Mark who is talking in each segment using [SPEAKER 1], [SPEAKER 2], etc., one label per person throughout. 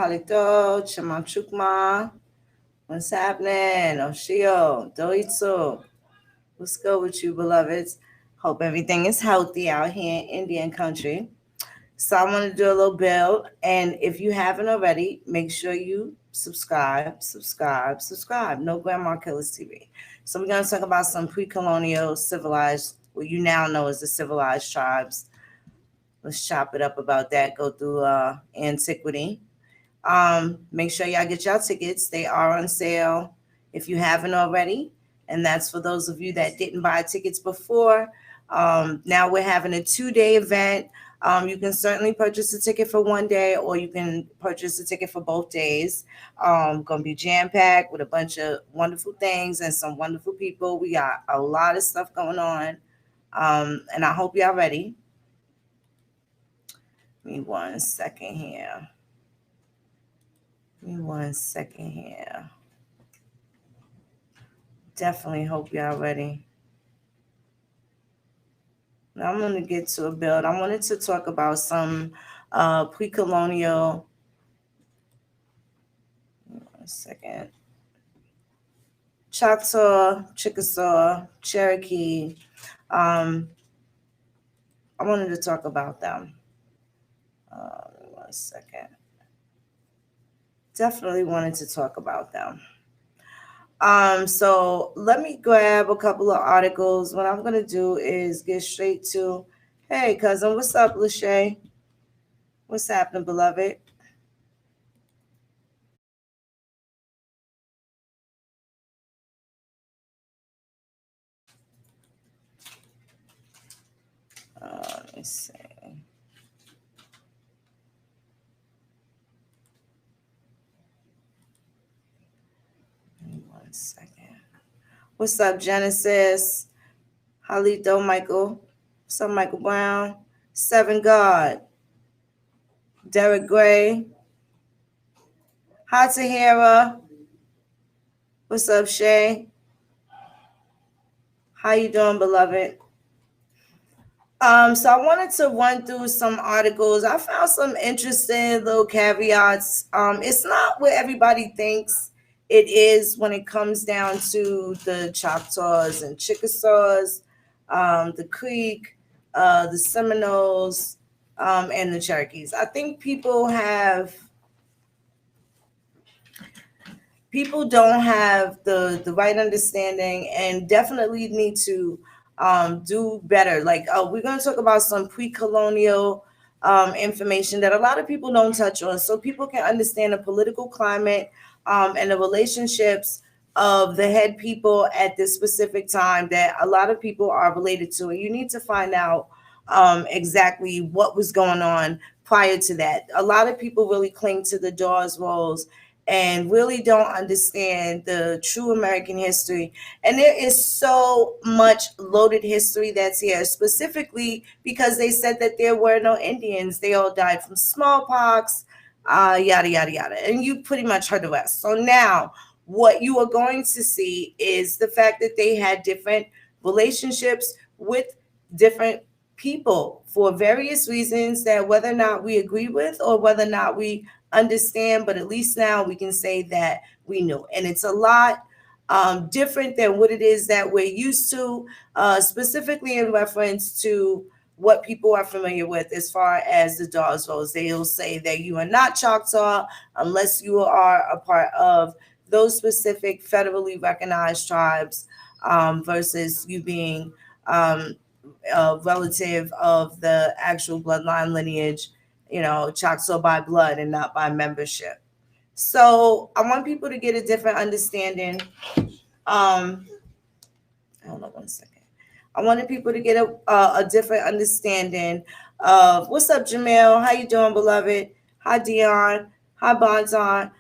[SPEAKER 1] Halito, Chamachukma. What's happening? Oshio, Doitsu. What's good with you, beloveds? Hope everything is healthy out here in Indian country. So I want to do a little build. And if you haven't already, make sure you subscribe. No Grandma Killers TV. So we're going to talk about some pre-colonial civilized, what you now know as the civilized tribes. Let's chop it up about that. Go through Antiquity. Make sure y'all get y'all tickets. They are on sale if you haven't already. And that's for those of you that didn't buy tickets before. Now we're having a 2-day event. You can certainly purchase a ticket for one day, or you can purchase a ticket for both days. Going to be jam-packed with a bunch of wonderful things and some wonderful people. We got a lot of stuff going on. And I hope y'all ready. Give me 1 second here. Definitely hope y'all ready. Now I'm going to get to a build. I wanted to talk about some pre-colonial. 1 second. Choctaw, Chickasaw, Cherokee. I wanted to talk about them. 1 second. Definitely wanted to talk about them. So let me grab a couple of articles. What I'm going to do is get straight to, hey, cousin, what's up, Lachey? What's happening, beloved? Let me see. Second. What's up, Genesis? Halito, Michael. What's up, Michael Brown? Seven God. Derek Gray. Hi, Tahira. What's up, Shay? How you doing, beloved? So I wanted to run through some articles. I found some interesting little caveats. It's not what everybody thinks it is when it comes down to the Choctaws and Chickasaws, the Creek, the Seminoles, and the Cherokees. I think people don't have the right understanding and definitely need to do better. Like, we're going to talk about some pre-colonial information that a lot of people don't touch on, so people can understand the political climate and the relationships of the head people at this specific time that a lot of people are related to. And you need to find out exactly what was going on prior to that. A lot of people really cling to the Dawes rolls and really don't understand the true American history. And there is so much loaded history that's here, specifically because they said that there were no Indians. They all died from smallpox, yada, yada, yada. And you pretty much heard the rest. So now what you are going to see is the fact that they had different relationships with different people for various reasons that whether or not we agree with or whether or not we understand, but at least now we can say that we knew. And it's a lot different than what it is that we're used to, specifically in reference to what people are familiar with as far as the Dawes votes. They'll say that you are not Choctaw unless you are a part of those specific federally recognized tribes, versus you being a relative of the actual bloodline lineage, Choctaw by blood and not by membership. So I want people to get a different understanding. Hold on one second. I wanted people to get a different understanding of what's up, Jamel. How you doing, beloved? Hi, Dion. Hi, Bonzon.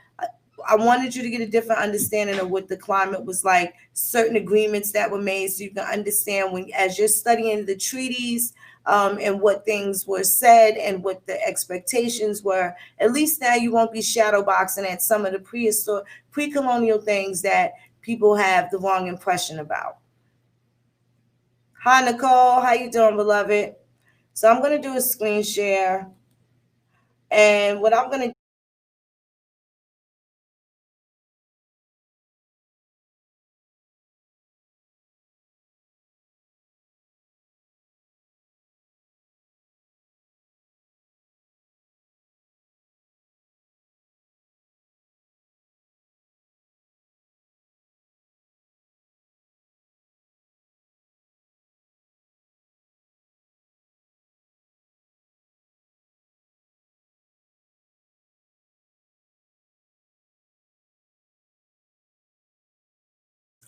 [SPEAKER 1] I wanted you to get a different understanding of what the climate was like, certain agreements that were made, so you can understand when, as you're studying the treaties, and what things were said and what the expectations were. At least now you won't be shadow boxing at some of the pre-colonial things that people have the wrong impression about. Hi, Nicole. How you doing, beloved? So I'm going to do a screen share. And what I'm going to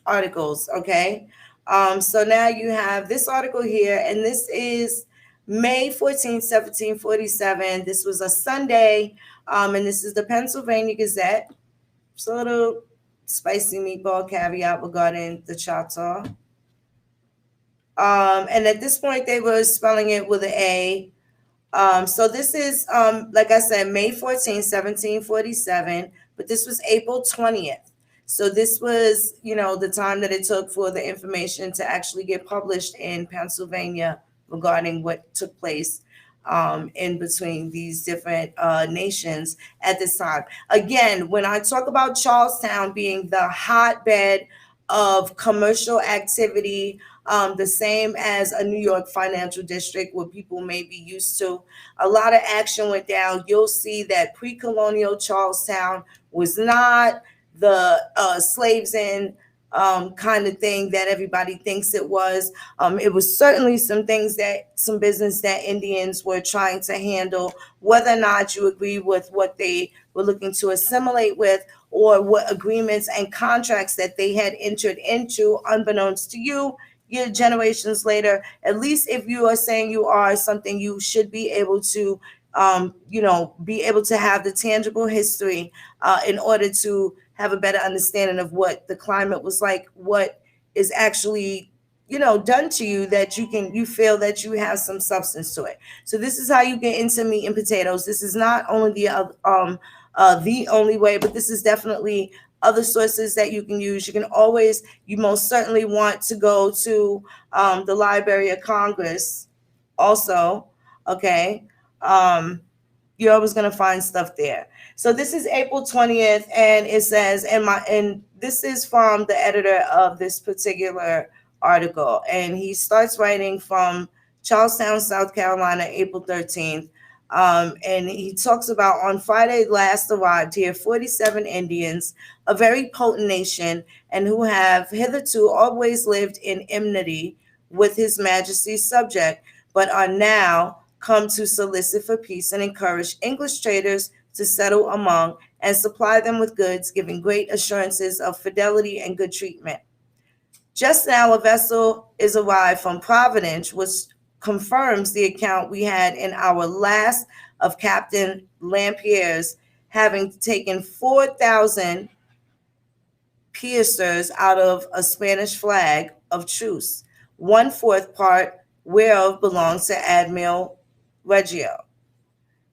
[SPEAKER 1] articles, okay? So now you have this article here, and this is May 14th, 1747. This was a Sunday, and this is the Pennsylvania Gazette. So a little spicy meatball caveat regarding the Choctaw. And at this point, they were spelling it with an A. So this is, like I said, May 14th, 1747, but this was April 20th. So this was, the time that it took for the information to actually get published in Pennsylvania regarding what took place in between these different nations at this time. Again, when I talk about Charlestown being the hotbed of commercial activity, the same as a New York financial district where people may be used to. A lot of action went down. You'll see that pre-colonial Charlestown was not the slaves in kind of thing that everybody thinks it was. It was certainly some business that Indians were trying to handle, whether or not you agree with what they were looking to assimilate with, or what agreements and contracts that they had entered into, unbeknownst to you, generations later. At least if you are saying you are something, you should be able to, be able to have the tangible history in order to have a better understanding of what the climate was like, what is actually, done to you, that you feel that you have some substance to it. So this is how you get into meat and potatoes. This is not only the only way, but this is definitely other sources that you can use. You most certainly want to go to the Library of Congress also, okay? You're always going to find stuff there. So this is April 20th, and it says, and this is from the editor of this particular article, and he starts writing from Charlestown, South Carolina, April 13th. And he talks about, on Friday last arrived here 47 Indians, a very potent nation, and who have hitherto always lived in enmity with His Majesty's subject, but are now come to solicit for peace and encourage English traders to settle among and supply them with goods, giving great assurances of fidelity and good treatment. Just now a vessel is arrived from Providence, which confirms the account we had in our last of Captain Lampier's having taken 4,000 piercers out of a Spanish flag of truce, 1/4 part whereof belongs to Admiral Reggio.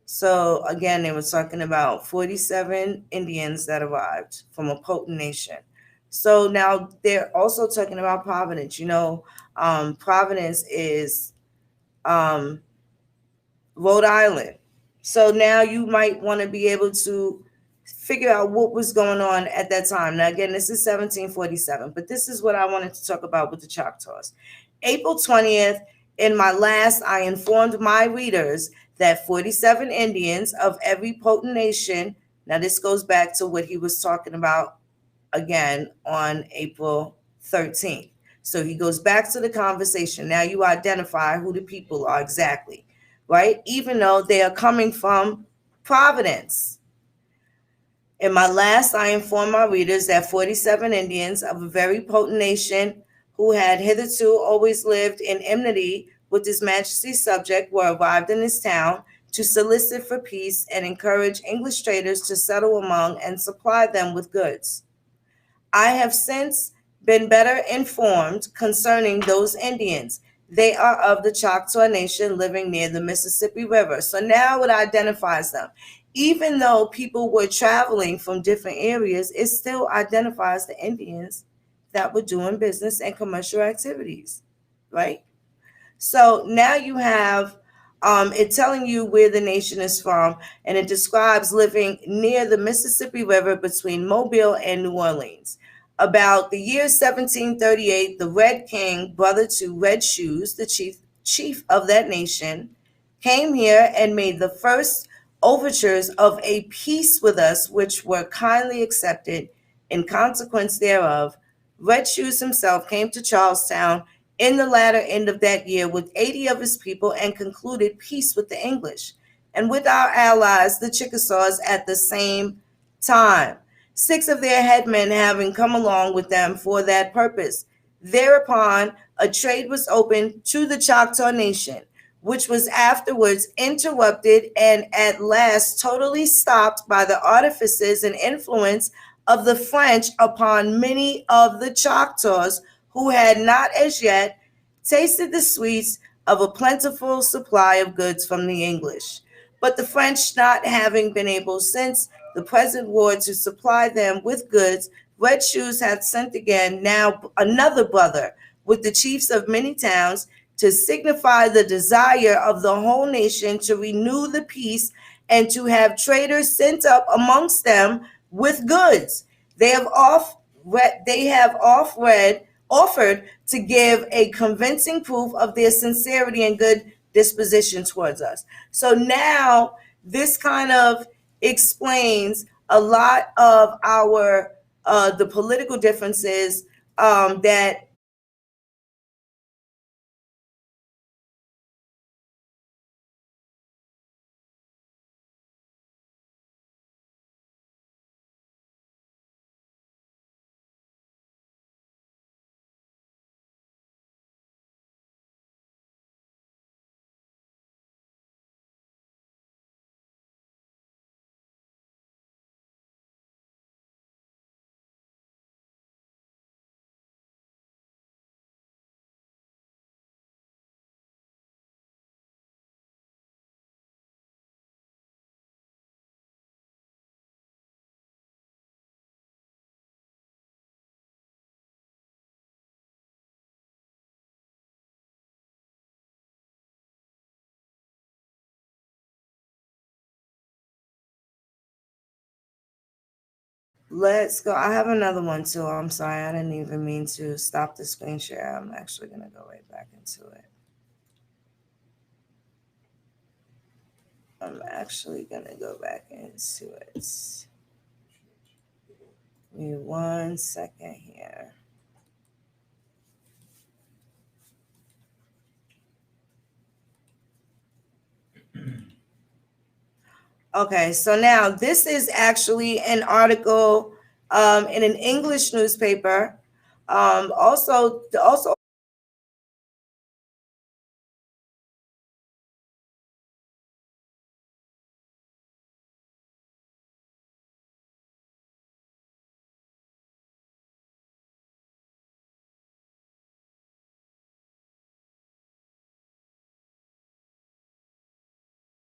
[SPEAKER 1] So again, they were talking about 47 Indians that arrived from a potent nation. So now they're also talking about Providence. Providence is Rhode Island. So now you might want to be able to figure out what was going on at that time. Now, again, this is 1747, but this is what I wanted to talk about with the Choctaws. April 20th, in my last, I informed my readers that 47 Indians of every potent nation, now this goes back to what he was talking about again on April 13th. So he goes back to the conversation. Now you identify who the people are exactly, right? Even though they are coming from Providence. In my last, I informed my readers that 47 Indians of a very potent nation who had hitherto always lived in enmity with His Majesty's subject were arrived in this town to solicit for peace and encourage English traders to settle among and supply them with goods. I have since been better informed concerning those Indians. They are of the Choctaw Nation living near the Mississippi River. So now it identifies them. Even though people were traveling from different areas, it still identifies the Indians that were doing business and commercial activities, right? So now you have it telling you where the nation is from, and it describes living near the Mississippi River between Mobile and New Orleans. About the year 1738, the Red King, brother to Red Shoes, the chief of that nation, came here and made the first overtures of a peace with us, which were kindly accepted. In consequence thereof, Red Shoes himself came to Charlestown in the latter end of that year with 80 of his people and concluded peace with the English and with our allies, the Chickasaws, at the same time, 6 of their headmen having come along with them for that purpose. Thereupon, a trade was opened to the Choctaw Nation, which was afterwards interrupted and at last totally stopped by the artifices and influence of the French upon many of the Choctaws who had not as yet tasted the sweets of a plentiful supply of goods from the English. But the French not having been able since the present war to supply them with goods, Red Shoes hath sent again now another brother with the chiefs of many towns to signify the desire of the whole nation to renew the peace and to have traders sent up amongst them with goods. They have offered to give a convincing proof of their sincerity and good disposition towards us. So now this kind of explains a lot of our the political differences that let's go. I have another one too. I'm sorry, I didn't even mean to stop the screen share. I'm actually going to go right back into it. I'm actually going to go back into it. Give me 1 second here. Okay, so now this is actually an article in an English newspaper. Also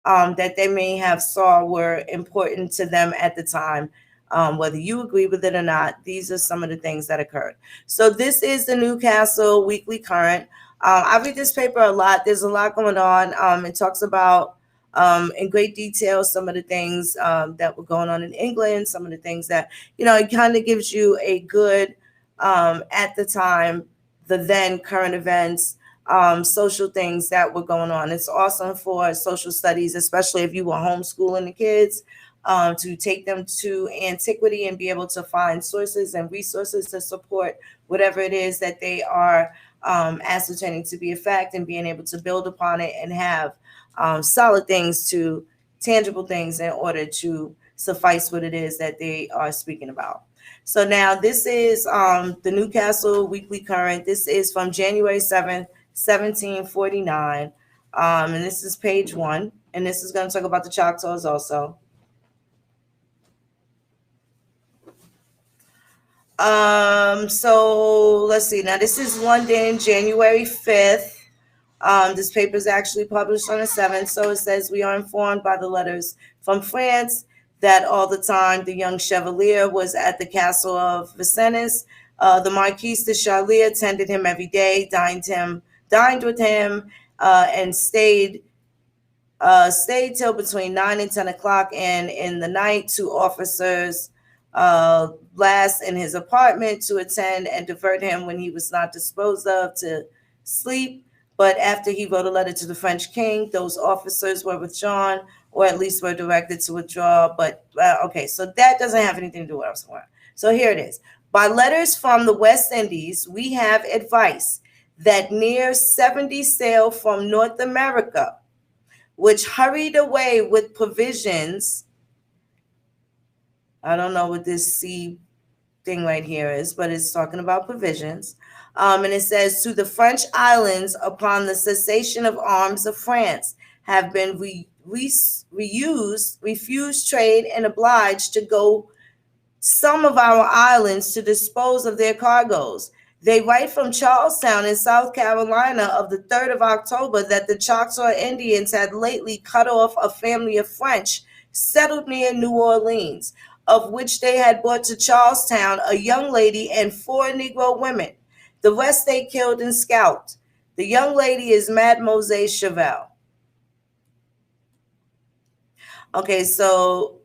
[SPEAKER 1] that they may have saw were important to them at the time. Whether you agree with it or not, these are some of the things that occurred. So this is the Newcastle Weekly Current. I read this paper a lot. There's a lot going on. It talks about in great detail some of the things that were going on in England, some of the things that, it kind of gives you a good, at the time, the then current events, social things that were going on. It's awesome for social studies, especially if you were homeschooling the kids, to take them to Antiquity and be able to find sources and resources to support whatever it is that they are ascertaining to be a fact, and being able to build upon it and have solid things, to tangible things, in order to suffice what it is that they are speaking about. So now this is the Newcastle Weekly Current. This is from January 7th, 1749. And this is page 1. And this is going to talk about the Choctaws also. So let's see. Now this is London, January 5th. This paper is actually published on the 7th. So it says, we are informed by the letters from France that all the time the young Chevalier was at the castle of Vincennes. The Marquise de Charlier attended him every day, dined with him, and stayed till between 9 and 10 o'clock. And in the night, 2 officers last in his apartment to attend and divert him when he was not disposed of to sleep. But after he wrote a letter to the French king, those officers were withdrawn, or at least were directed to withdraw. But okay, so that doesn't have anything to do with what I was saying. So here it is. By letters from the West Indies, we have advice that near 70 sail from North America, which hurried away with provisions. I don't know what this C thing right here is, but it's talking about provisions. And it says, to the French islands, upon the cessation of arms of France, have been refused trade, and obliged to go some of our islands to dispose of their cargoes. They write from Charlestown in South Carolina of the 3rd of October that the Choctaw Indians had lately cut off a family of French settled near New Orleans, of which they had brought to Charlestown a young lady and 4 Negro women. The rest they killed and scalped. The young lady is Mademoiselle Cheval. Okay, so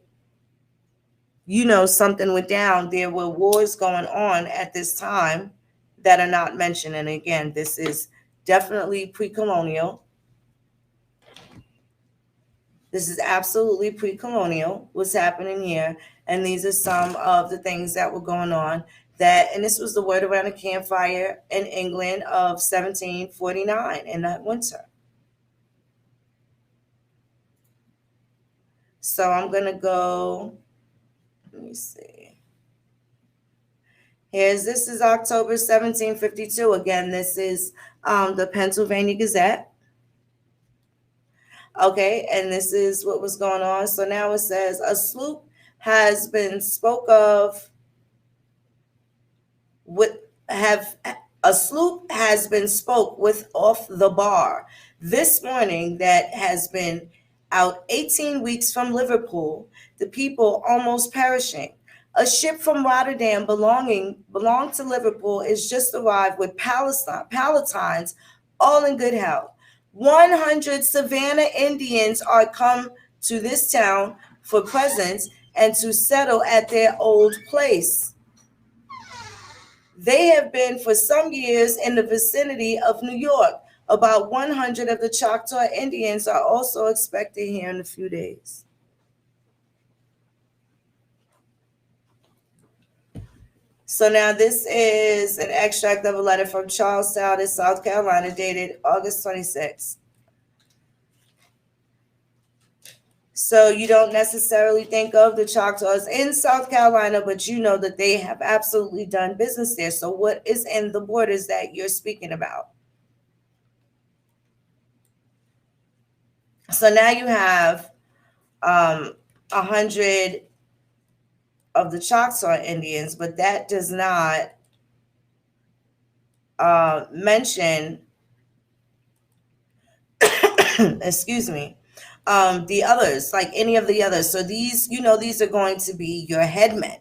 [SPEAKER 1] something went down. There were wars going on at this time that are not mentioned. And again, this is definitely pre-colonial. This is absolutely pre-colonial, what's happening here. And these are some of the things that were going on. And this was the word around a campfire in England of 1749 in that winter. So I'm going to go, let me see. This is October 1752. Again, this is the Pennsylvania Gazette. Okay, and this is what was going on. So now it says, a sloop has been spoke of with off the bar this morning that has been out 18 weeks from Liverpool, the people almost perishing. A ship from Rotterdam belonged to Liverpool is just arrived with Palatines, all in good health. 100 Savannah Indians are come to this town for presents and to settle at their old place. They have been for some years in the vicinity of New York. About 100 of the Choctaw Indians are also expected here in a few days. So now this is an extract of a letter from Charlestown in South Carolina dated August 26th. So you don't necessarily think of the Choctaws in South Carolina, but you know that they have absolutely done business there. So what is in the borders that you're speaking about? So now you have 100 of the Choctaw Indians, but that does not mention, excuse me, the others, like any of the others. So these, these are going to be your headmen,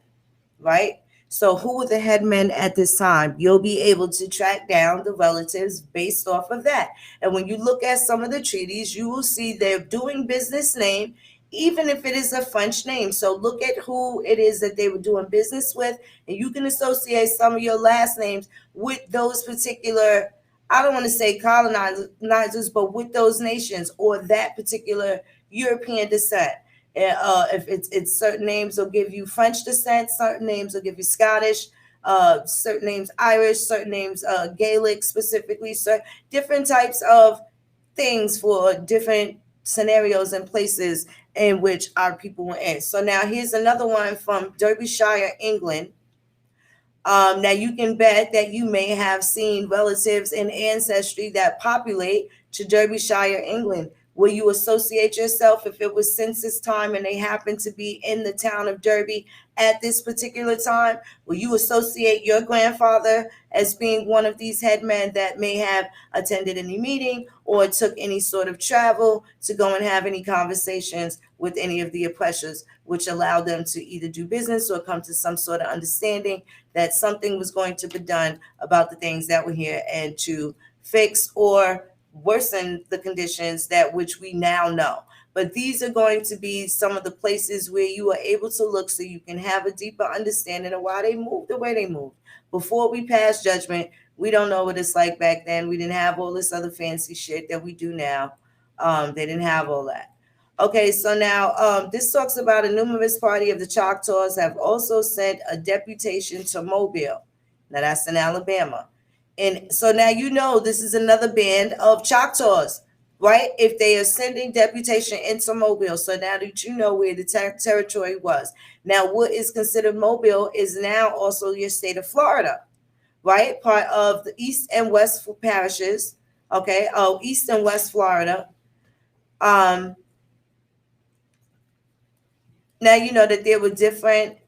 [SPEAKER 1] right? So, who were the headmen at this time? You'll be able to track down the relatives based off of that. And when you look at some of the treaties, you will see their doing business name, even if it is a French name. So, look at who it is that they were doing business with, and you can associate some of your last names with those particular, I don't want to say colonizers, but with those nations or that particular European descent. If it's certain names will give you French descent, certain names will give you Scottish, certain names Irish, certain names Gaelic specifically, so different types of things for different scenarios and places in which our people were in. So now here's another one from Derbyshire, England. Now you can bet that you may have seen relatives in ancestry that populate to Derbyshire, England. Will you associate yourself if it was census time and they happen to be in the town of Derby at this particular time? Will you associate your grandfather as being one of these headmen that may have attended any meeting or took any sort of travel to go and have any conversations with any of the oppressors, which allowed them to either do business or come to some sort of understanding that something was going to be done about the things that were here and to fix or worsen the conditions that which we now know. But these are going to be some of the places where you are able to look so you can have a deeper understanding of why they moved the way they moved. Before we pass judgment, we don't know what it's like back then. We didn't have all this other fancy shit that we do now. They didn't have all that. Okay, so now this talks about a numerous party of the Choctaws have also sent a deputation to Mobile. Now that's in Alabama. And so now you know this is another band of Choctaws, right? If they are sending deputation into Mobile, so now that you know where the territory was. Now, what is considered Mobile is now also your state of Florida, right? Part of the East and West parishes, okay? Oh, East and West Florida. Now you know that there were different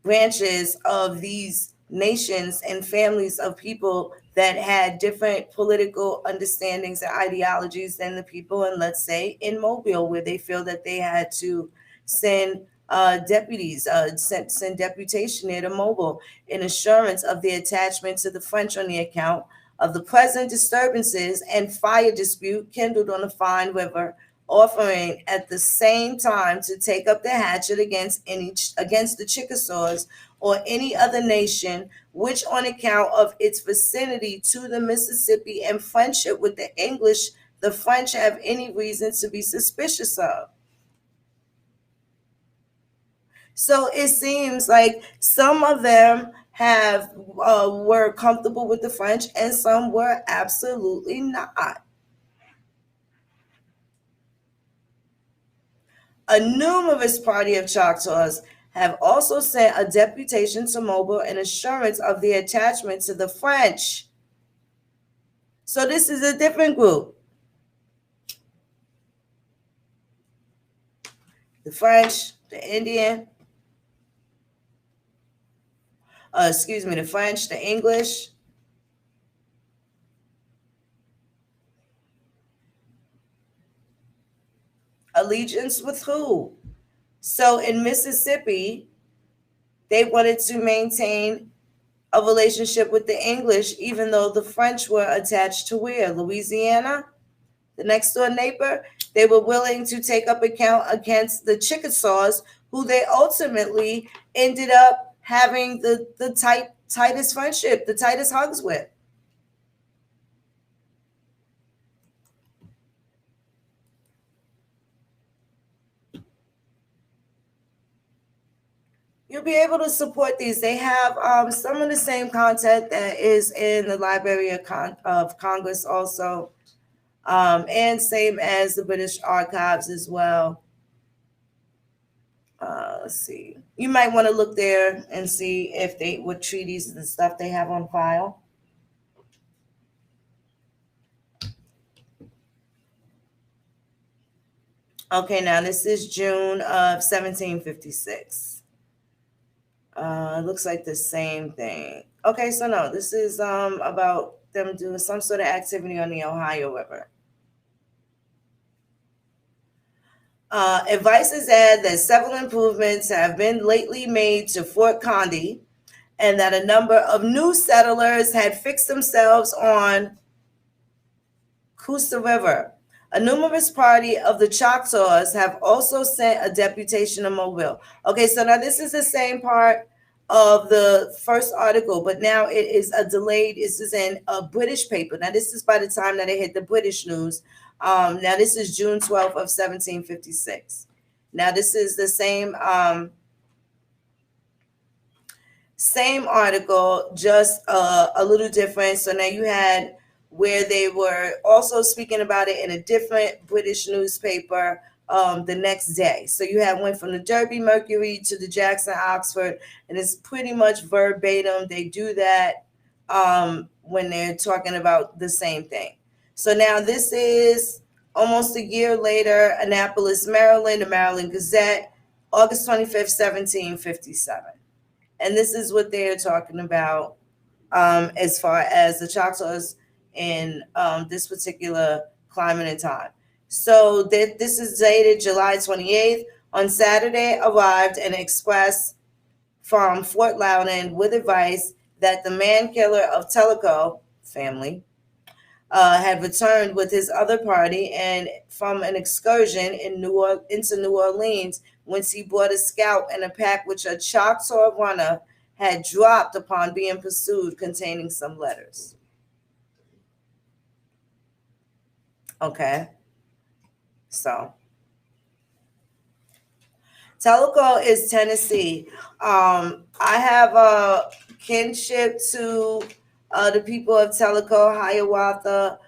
[SPEAKER 1] branches of these nations and families of people that had different political understandings and ideologies than the people in, let's say, in Mobile, where they feel that they had to send deputies, send deputation there to Mobile in assurance of their attachment to the French on the account of the present disturbances and fire dispute kindled on the Fine River, offering at the same time to take up the hatchet against the Chickasaws or any other nation which, on account of its vicinity to the Mississippi and friendship with the English, the French have any reason to be suspicious of. So it seems like some of them have were comfortable with the French and some were absolutely not. A numerous party of Choctaws have also sent a deputation to Mobile in assurance of their attachment to the French. So this is a different group. The French, the Indian, the French, the English. Allegiance with who? So in Mississippi, they wanted to maintain a relationship with the English, even though the French were attached to where? Louisiana, the next door neighbor. They were willing to take up account against the Chickasaws, who they ultimately ended up having the tightest friendship, the tightest hugs with. You'll be able to support these. They have some of the same content that is in the Library of Congress also, and same as the British Archives as well. Let's see. You might want to look there and see if they what treaties and stuff they have on file. Okay, now this is June of 1756. It looks like the same thing. Okay, so no, this is about them doing some sort of activity on the Ohio River. Advices add that several improvements have been lately made to Fort Conde and that a number of new settlers had fixed themselves on Coosa River. A numerous party of the Choctaws have also sent a deputation to Mobile. Okay, so now this is the same part of the first article, but now it is a delayed. This is in a British paper. Now this is by the time that it hit the British news. Now this is June 12th of 1756. Now this is the same article, just a little different. So now you had where they were also speaking about it in a different British newspaper the next day. So you had went from the Derby Mercury to the Jackson Oxford, and it's pretty much verbatim. They do that when they're talking about the same thing. So now this is almost a year later, Annapolis, Maryland, the Maryland Gazette, August 25th, 1757. And this is what they're talking about as far as the Choctaws in this particular climate and time. So this is dated July 28th. On Saturday, arrived an express from Fort Loudon with advice that the man killer of Teleco family had returned with his other party and from an excursion into New Orleans, whence he brought a scalp and a pack which a Choctaw runner had dropped upon being pursued, containing some letters. Okay, so Teleco is Tennessee. I have a kinship to the people of Teleco, Hiawatha.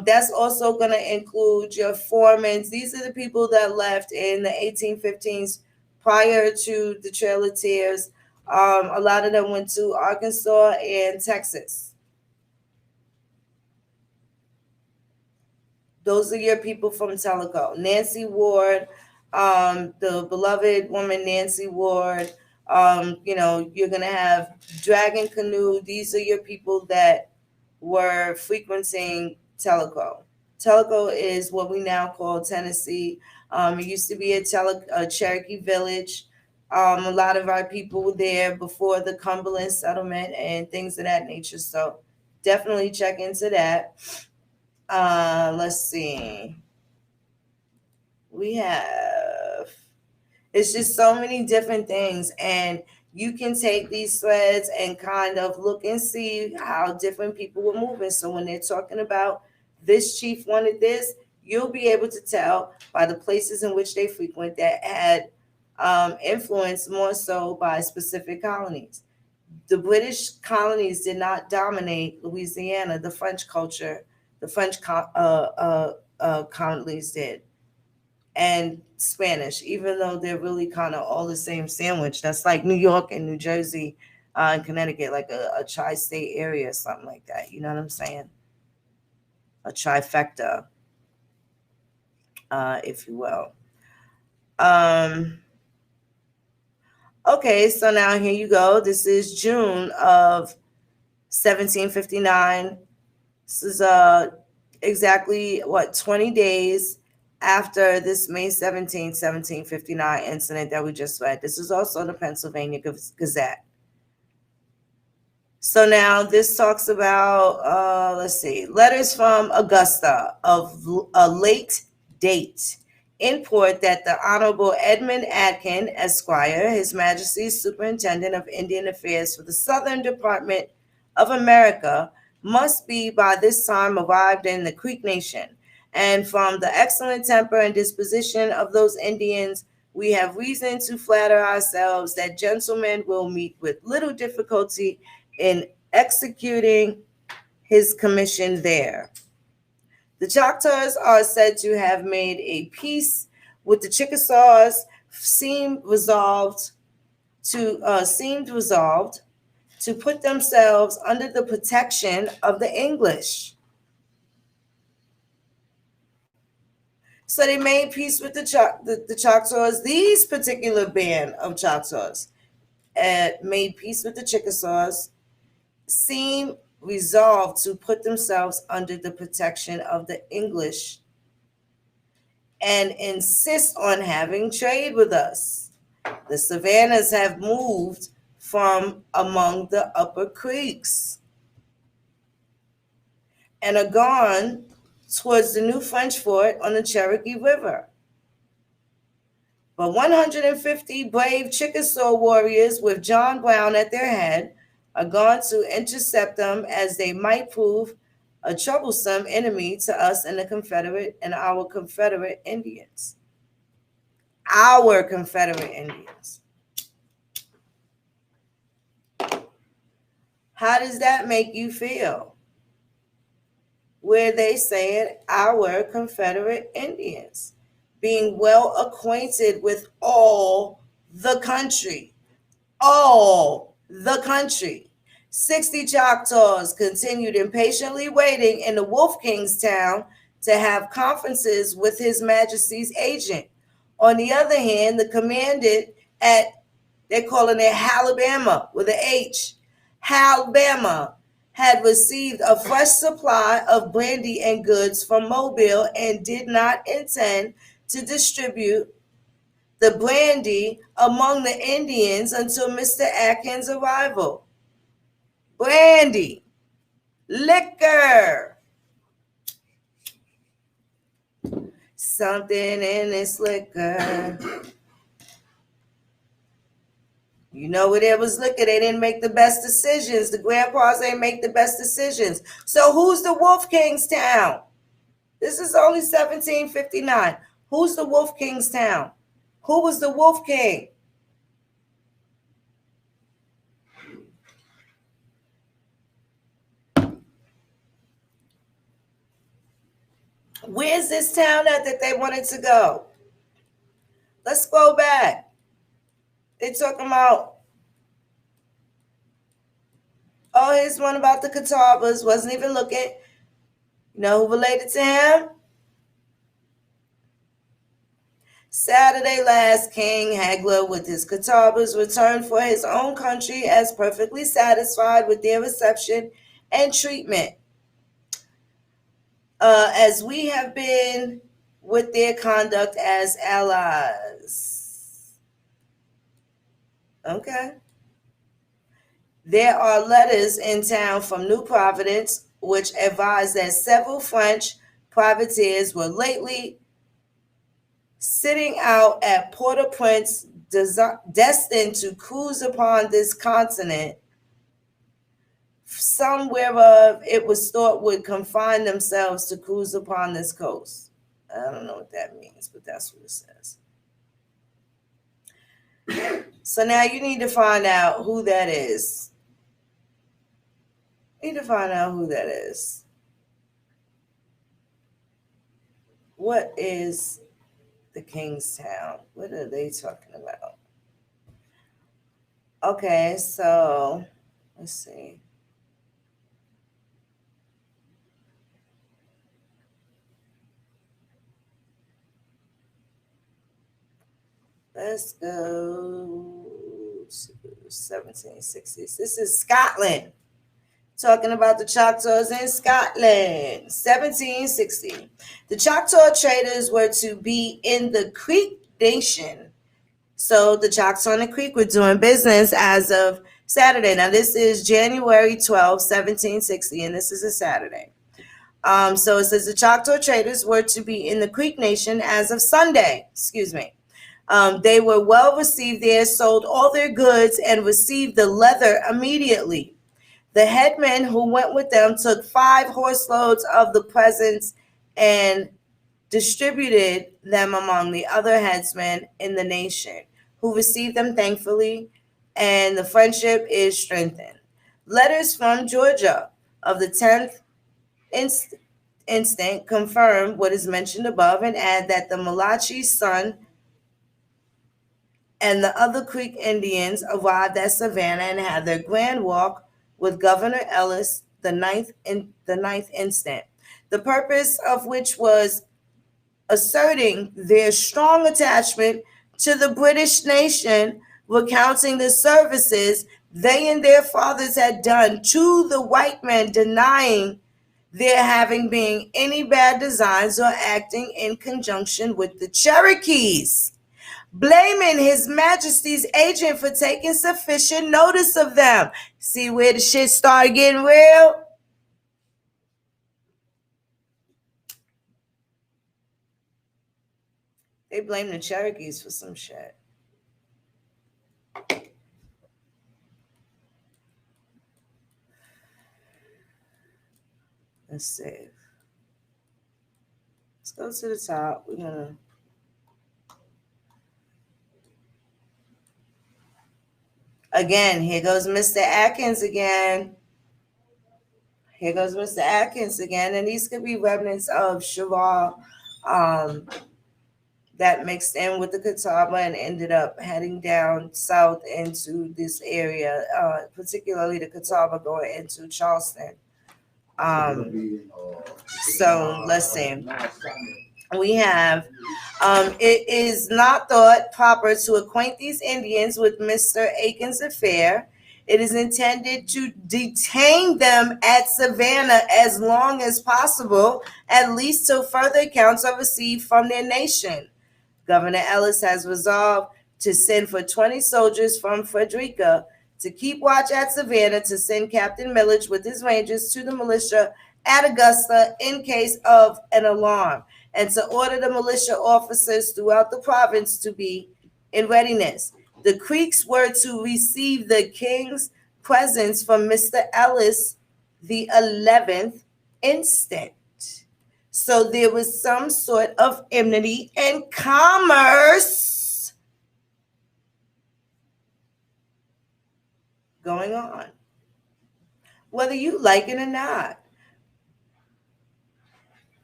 [SPEAKER 1] That's also going to include your foremans. These are the people that left in the 1815s prior to the Trail of Tears. A lot of them went to Arkansas and Texas. Those are your people from Teleco. Nancy Ward, the beloved woman Nancy Ward. You're going to have Dragon Canoe. These are your people that were frequenting Teleco. Teleco is what we now call Tennessee. It used to be a Cherokee village. A lot of our people were there before the Cumberland settlement and things of that nature. So definitely check into that. Let's see. It's just so many different things, and you can take these threads and kind of look and see how different people were moving. So when they're talking about this chief wanted this, you'll be able to tell by the places in which they frequent that had influence more so by specific colonies. The British colonies did not dominate Louisiana. The French culture, the French colonies did, and Spanish, even though they're really kind of all the same sandwich. That's like New York and New Jersey and Connecticut, like a tri-state area or something like that. You know what I'm saying? A trifecta, if you will. Okay, so now here you go. This is June of 1759. This is exactly 20 days after this May 17, 1759 incident that we just read. This is also the Pennsylvania Gazette. So now this talks about, letters from Augusta of a late date. Import that the Honorable Edmund Atkin, Esquire, His Majesty's Superintendent of Indian Affairs for the Southern Department of America, must be by this time arrived in the Creek Nation. And from the excellent temper and disposition of those Indians, we have reason to flatter ourselves that gentlemen will meet with little difficulty in executing his commission there. The Choctaws are said to have made a peace with the Chickasaws, seemed resolved to put themselves under the protection of the English. So they made peace with the Choctaws. These particular band of Choctaws made peace with the Chickasaws, seem resolved to put themselves under the protection of the English, and insist on having trade with us. The Savannahs have moved from among the upper creeks and are gone towards the new French fort on the Cherokee River. But 150 brave Chickasaw warriors with John Brown at their head are gone to intercept them, as they might prove a troublesome enemy to us and our Confederate Indians. Our Confederate Indians. How does that make you feel? Where they said our Confederate Indians, being well acquainted with all the country. All the country. 60 Choctaws continued impatiently waiting in the Wolf King's town to have conferences with His Majesty's agent. On the other hand, the commandant at, they're calling it Alabama with an H, Alabama, had received a fresh supply of brandy and goods from Mobile and did not intend to distribute the brandy among the Indians until Mr. Atkins' arrival. Brandy, liquor, something in this liquor. You know, where there was liquor, they didn't make the best decisions. The grandpas ain't make the best decisions. So who's the Wolf King's town? This is only 1759. Who's the Wolf King's town? Who was the Wolf King? Where's this town at that they wanted to go? Let's go back. They talking about, oh, here's one about the Catawbas. Wasn't even looking. You know who related to him? Saturday last, King Hagler with his Catawbas returned for his own country as perfectly satisfied with their reception and treatment, as we have been with their conduct as allies. Okay. There are letters in town from New Providence which advise that several French privateers were lately sitting out at Port-au-Prince, destined to cruise upon this continent, some whereof it was thought would confine themselves to cruise upon this coast. I don't know what that means, but that's what it says. So now you need to find out who that is. You need to find out who that is. What is the Kingstown? What are they talking about? Okay, so let's see. Let's go to 1760s. This is Scotland. Talking about the Choctaws in Scotland. 1760. The Choctaw Traders were to be in the Creek Nation. So the Choctaw and the Creek were doing business as of Saturday. Now this is January 12, 1760, and this is a Saturday. So it says the Choctaw Traders were to be in the Creek Nation as of Sunday. They were well received there, sold all their goods, and received the leather immediately. The headmen who went with them took 5 horse loads of the presents and distributed them among the other headsmen in the nation, who received them thankfully, and the friendship is strengthened. Letters from Georgia of the 10th instant confirm what is mentioned above and add that the Malachi's son and the other Creek Indians arrived at Savannah and had their grand walk with Governor Ellis the 9th instant, the purpose of which was asserting their strong attachment to the British nation, recounting the services they and their fathers had done to the white men, denying there having been any bad designs or acting in conjunction with the Cherokees. blaming His Majesty's agent for taking sufficient notice of them. See where the shit started getting real? They blame the Cherokees for some shit. Let's see. Let's go to the top. We're gonna. Again, here goes Mr. Atkins again. Here goes Mr. Atkins again. And these could be remnants of Cheval that mixed in with the Catawba and ended up heading down south into this area, particularly the Catawba going into Charleston. So let's see. We have, it is not thought proper to acquaint these Indians with Mr. Aiken's affair. It is intended to detain them at Savannah as long as possible, at least till further accounts are received from their nation. Governor Ellis has resolved to send for 20 soldiers from Frederica to keep watch at Savannah, to send Captain Millage with his rangers to the militia at Augusta in case of an alarm, and to order the militia officers throughout the province to be in readiness. The Creeks were to receive the king's presents from Mr. Ellis the 11th instant. So there was some sort of enmity and commerce going on, whether you like it or not.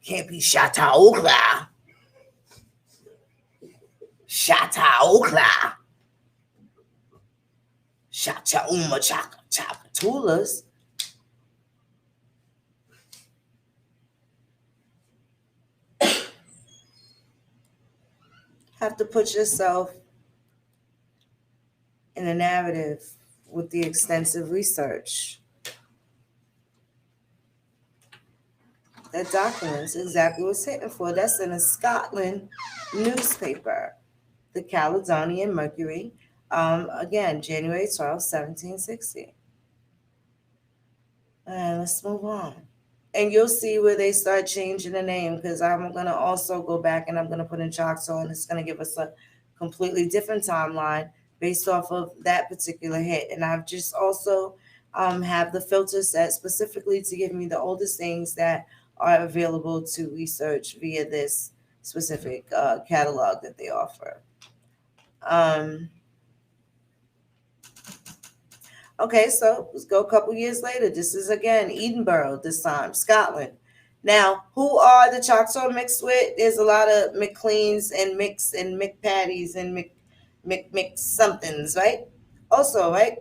[SPEAKER 1] Can't be Chautauqua. Chautauqua. Chachauma Chapatulas. Have to put yourself in a narrative with the extensive research that documents exactly what's hitting for. That's in a Scotland newspaper, the Caledonian Mercury. Again, January 12, 1760. And let's move on. And you'll see where they start changing the name, because I'm going to also go back and I'm going to put in Choctaw, and it's going to give us a completely different timeline based off of that particular hit. And I've just also have the filter set specifically to give me the oldest things that are available to research via this specific catalog that they offer. Okay, so let's go a couple years later. This is again Edinburgh, this time Scotland. Now, who are the Choctaw mixed with? There's a lot of McLeans and McPatties and Mc somethings, right? Also, right?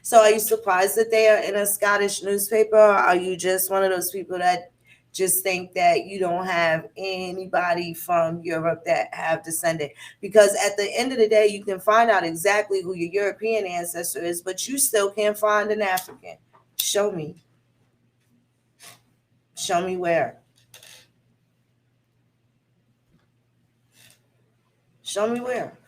[SPEAKER 1] So are you surprised that they are in a Scottish newspaper? Or are you just one of those people that just think that you don't have anybody from Europe that have descended? Because at the end of the day, you can find out exactly who your European ancestor is, but you still can't find an African. Show me. Show me where. Show me where.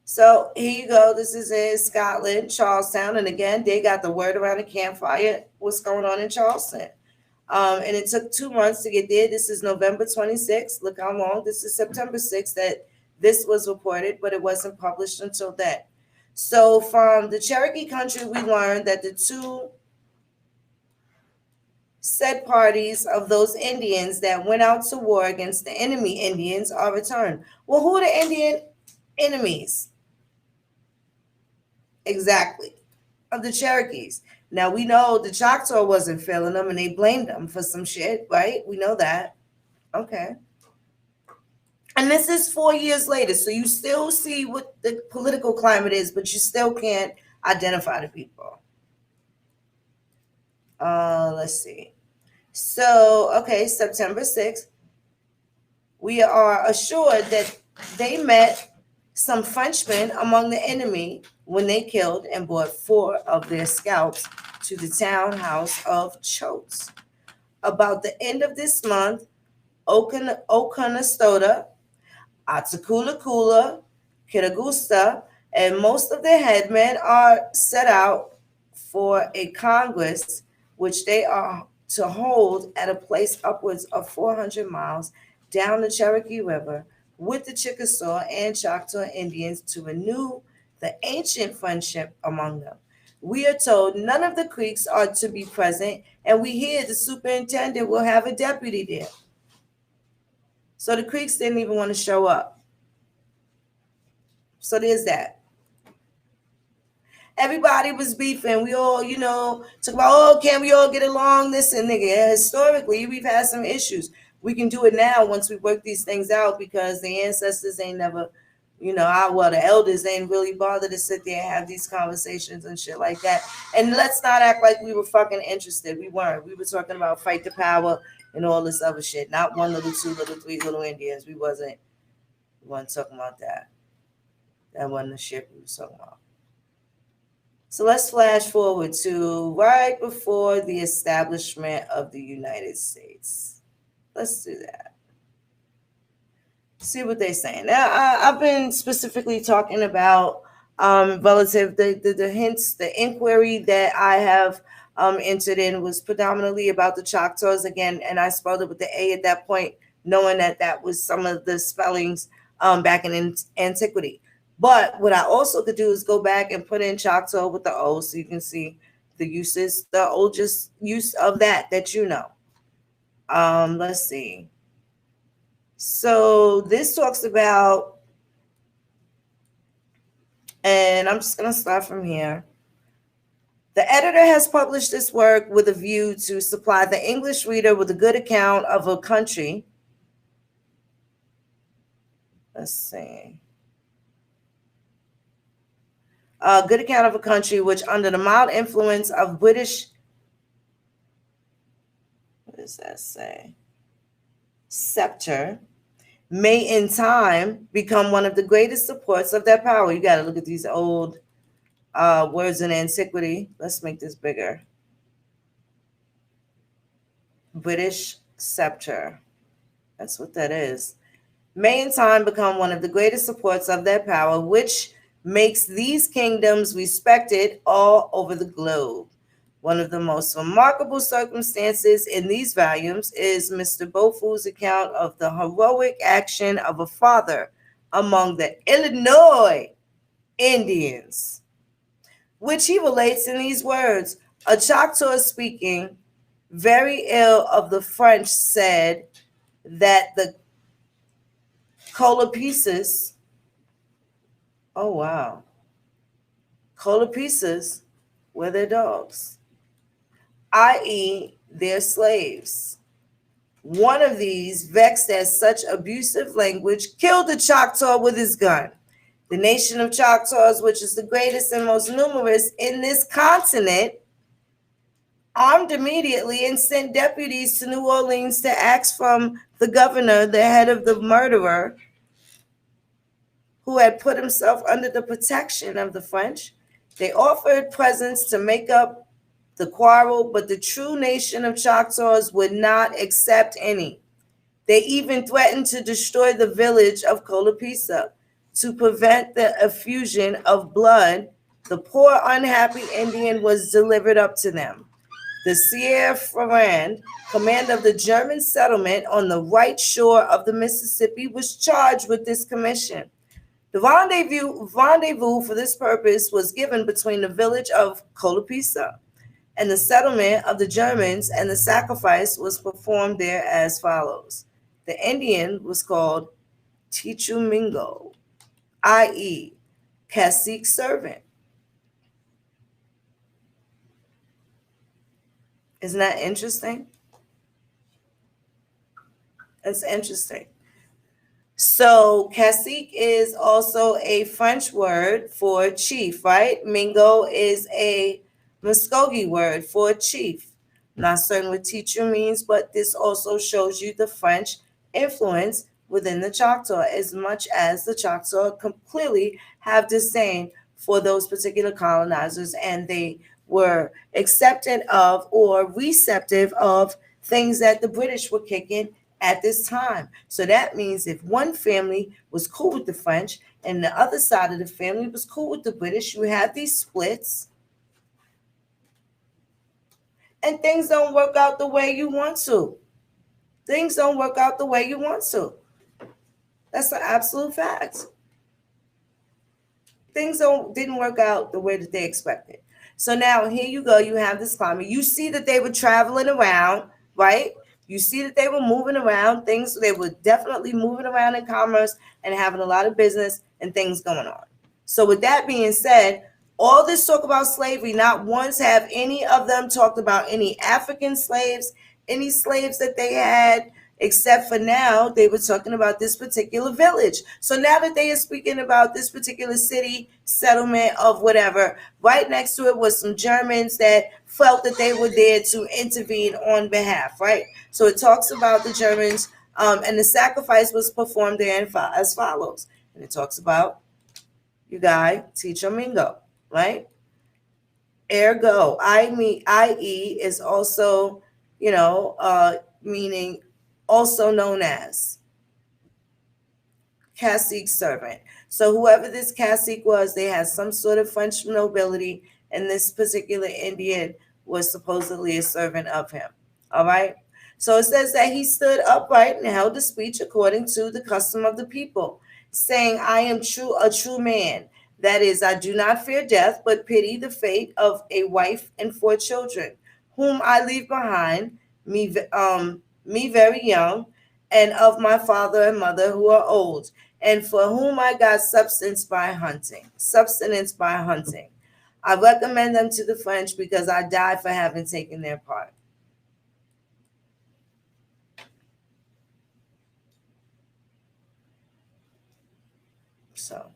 [SPEAKER 1] So here you go. This is in Scotland, Charlestown. And again, they got the word around the campfire what's going on in Charleston. And it took 2 months to get there. This is November 26th. Look how long. This is September 6th that this was reported, but it wasn't published until then. So from the Cherokee country, we learned that the two said parties of those Indians that went out to war against the enemy Indians are returned. Well, who are the Indian enemies? Exactly. Of the Cherokees. Now, we know the Choctaw wasn't feeling them and they blamed them for some shit, right? We know that. Okay. And this is 4 years later, so you still see what the political climate is, but you still can't identify the people. Let's see. So, okay, September 6th, we are assured that they met some Frenchmen among the enemy when they killed and brought 4 of their scalps to the townhouse of Chotes. About the end of this month, Oconostota, Ataculacula, Augusta, and most of their headmen are set out for a congress which they are to hold at a place upwards of 400 miles down the Cherokee River with the Chickasaw and Choctaw Indians to renew the ancient friendship among them. We are told none of the Creeks are to be present, and we hear the superintendent will have a deputy there. So the Creeks didn't even want to show up. So there's that. Everybody was beefing. We all, talk about, oh, can we all get along? This and nigga. Historically, we've had some issues. We can do it now once we work these things out because the ancestors ain't never, the elders ain't really bothered to sit there and have these conversations and shit like that. And let's not act like we were fucking interested. We weren't. We were talking about fight the power and all this other shit. Not 1 little, 2 little, 3 little Indians. We wasn't talking about that. That wasn't the shit we were talking about. So let's flash forward to right before the establishment of the United States. Let's do that. See what they're saying. Now, I've been specifically talking about relative the hints, the inquiry that I have entered in was predominantly about the Choctaws again, and I spelled it with the A at that point, knowing that was some of the spellings back in Antiquity. But what I also could do is go back and put in Choctaw with the O so you can see the uses, the oldest use of that you know. Let's see. So this talks about, and I'm just going to start from here. The editor has published this work with a view to supply the English reader with a good account of a country. Let's see. A good account of a country which, under the mild influence of British, what does that say? Scepter, may in time become one of the greatest supports of their power. You got to look at these old words in Antiquity. Let's make this bigger. British scepter. That's what that is. May in time become one of the greatest supports of their power, which makes these kingdoms respected all over the globe. One of the most remarkable circumstances in these volumes is Mr. Beaufour's account of the heroic action of a father among the Illinois Indians, which he relates in these words. A Choctaw speaking very ill of the French said that the Colopesis, oh wow, Colopesis were their dogs, i.e. their slaves. One of these, vexed at such abusive language, killed the Choctaw with his gun. The nation of Choctaws, which is the greatest and most numerous in this continent, armed immediately and sent deputies to New Orleans to ask from the governor, the head of the murderer, who had put himself under the protection of the French. They offered presents to make up the quarrel, but the true nation of Choctaws would not accept any. They even threatened to destroy the village of Colopisa to prevent the effusion of blood. The poor, unhappy Indian was delivered up to them. The Sieur Ferrand, commander of the German settlement on the right shore of the Mississippi, was charged with this commission. The rendezvous for this purpose was given between the village of Colopisa and the settlement of the Germans, and the sacrifice was performed there as follows. The Indian was called Tichumingo, i.e., cacique servant. Isn't that interesting? That's interesting. So cacique is also a French word for chief, right? Mingo is a Muskogee word for chief. Not certain what teacher means, but this also shows you the French influence within the Choctaw, as much as the Choctaw completely have disdain for those particular colonizers, and they were acceptant of or receptive of things that the British were kicking at this time. So that means if one family was cool with the French and the other side of the family was cool with the British, you have these splits and things don't work out the way you want to. Things don't work out the way you want to. That's an absolute fact. Things didn't work out the way that they expected. So now here you go, you have this climate. You see that they were traveling around, right? You see that they were moving around, things, they were definitely moving around in commerce and having a lot of business and things going on. So with that being said, all this talk about slavery, not once have any of them talked about any African slaves, any slaves that they had, except for now they were talking about this particular village. So now that they are speaking about this particular city settlement of whatever, right next to it was some Germans that felt that they were there to intervene on behalf, right? So it talks about the Germans, and the sacrifice was performed there as follows. And it talks about you guy, teacher Mingo, right? Ergo, i.e. is also, meaning also known as cacique servant. So whoever this cacique was, they had some sort of French nobility, and this particular Indian was supposedly a servant of him. All right. So it says that he stood upright and held a speech according to the custom of the people, saying, I am a true man. That is, I do not fear death, but pity the fate of a wife and 4 children, whom I leave behind me very young, and of my father and mother who are old, and for whom I got substance by hunting. Sustenance by hunting. I recommend them to the French because I died for having taken their part. So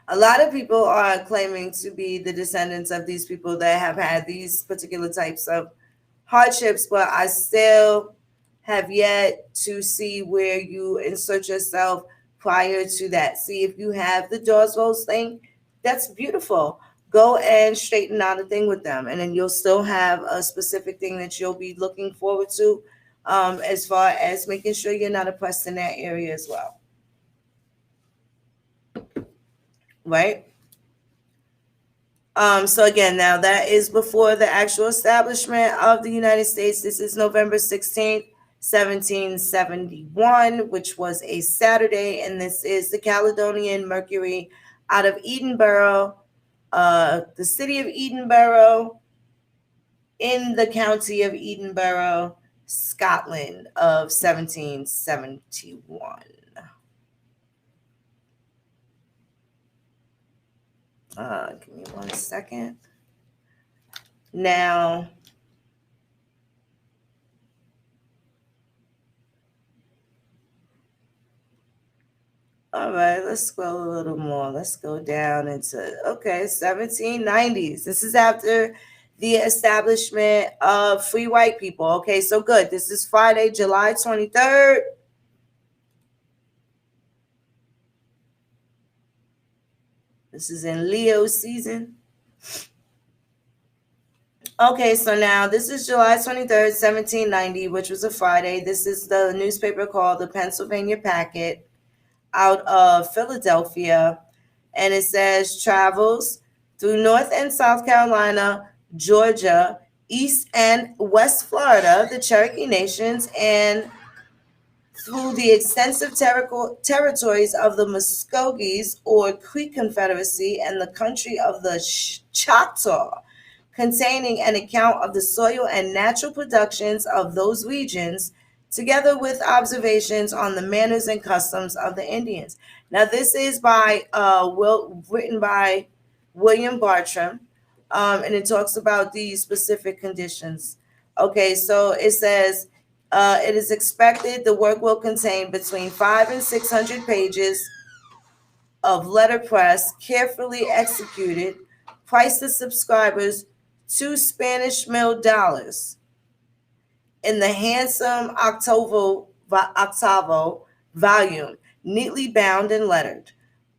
[SPEAKER 1] a lot of people are claiming to be the descendants of these people that have had these particular types of hardships, but I still have yet to see where you insert yourself prior to that. See if you have the Dawes Rolls thing. That's beautiful. Go and straighten out a thing with them, and then you'll still have a specific thing that you'll be looking forward to, as far as making sure you're not oppressed in that area as well. Right? So again, now that is before the actual establishment of the United States. This is November 16th, 1771, which was a Saturday, and this is the Caledonian Mercury out of Edinburgh, the city of Edinburgh, in the county of Edinburgh, Scotland, of 1771. Give me 1 second. Now, all right, let's scroll a little more. Let's go down into, 1790s. This is after the establishment of free white people. Okay, so good. This is Friday, July 23rd. This is in Leo season. Okay, so now this is July 23rd, 1790, which was a Friday. This is the newspaper called the Pennsylvania Packet out of Philadelphia. And it says travels through North and South Carolina, Georgia, East and West Florida, the Cherokee Nations, and through the extensive territories of the Muskogees or Creek Confederacy and the country of the Choctaw, containing an account of the soil and natural productions of those regions, together with observations on the manners and customs of the Indians. Now, this is written by William Bartram, and it talks about these specific conditions. Okay, so it says, it is expected the work will contain between 500 and 600 pages of letterpress, carefully executed, priced to subscribers $2 Spanish mill in the handsome octavo volume, neatly bound and lettered.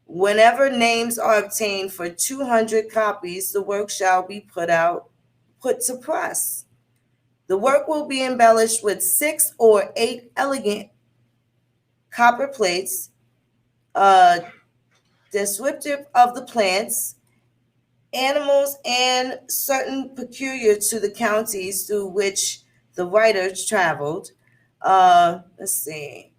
[SPEAKER 1] Whenever names are obtained for 200 copies, the work shall be put to press. The work will be embellished with 6 or 8 elegant copper plates, uh, descriptive of the plants, animals, and certain peculiar to the counties through which the writers traveled. Let's see.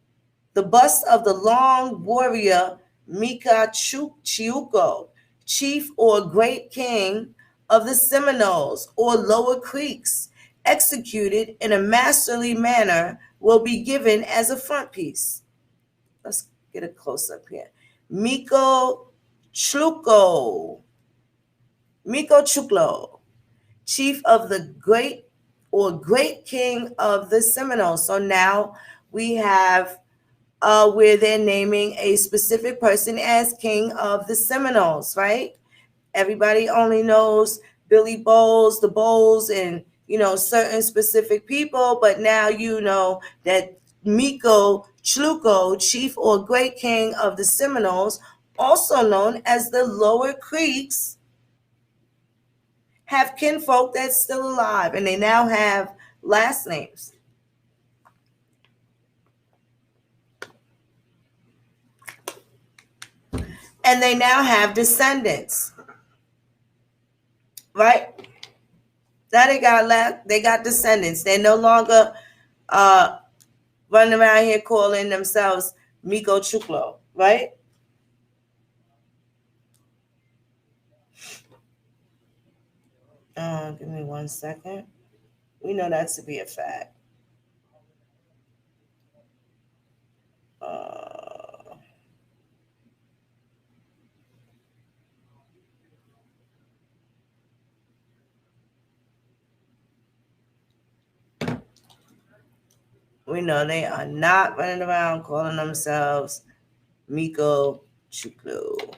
[SPEAKER 1] The bust of the long warrior Mika Chiuko, chief or great king of the Seminoles or Lower Creeks, executed in a masterly manner, will be given as a frontpiece. Let's get a close up here. Chuklo, Miko Chuklo, chief of the great or great king of the Seminoles. So now we have where they're naming a specific person as king of the Seminoles, right? Everybody only knows Billy Bowles, the Bowles, and certain specific people, but now you know that Miko Chluko, chief or great king of the Seminoles, also known as the Lower Creeks, have kinfolk that's still alive, and they now have last names. And they now have descendants, right? Now they got descendants. They're no longer running around here calling themselves Miko Chuklo, right? Give me 1 second. We know that to be a fact. We know they are not running around calling themselves Miko Chuklo.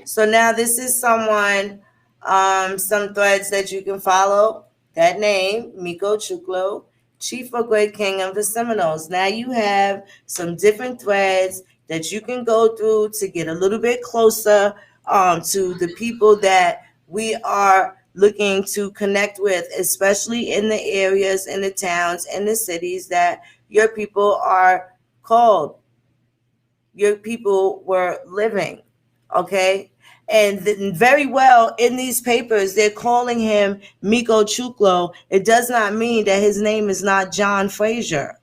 [SPEAKER 1] So now this is someone, some threads that you can follow. That name, Miko Chuklo, chief or great king of the Seminoles. Now you have some different threads that you can go through to get a little bit closer to the people that we are looking to connect with, especially in the areas, in the towns, in the cities that your people are called. Your people were living, okay? And very well in these papers, they're calling him Miko Chuklo. It does not mean that his name is not John Fraser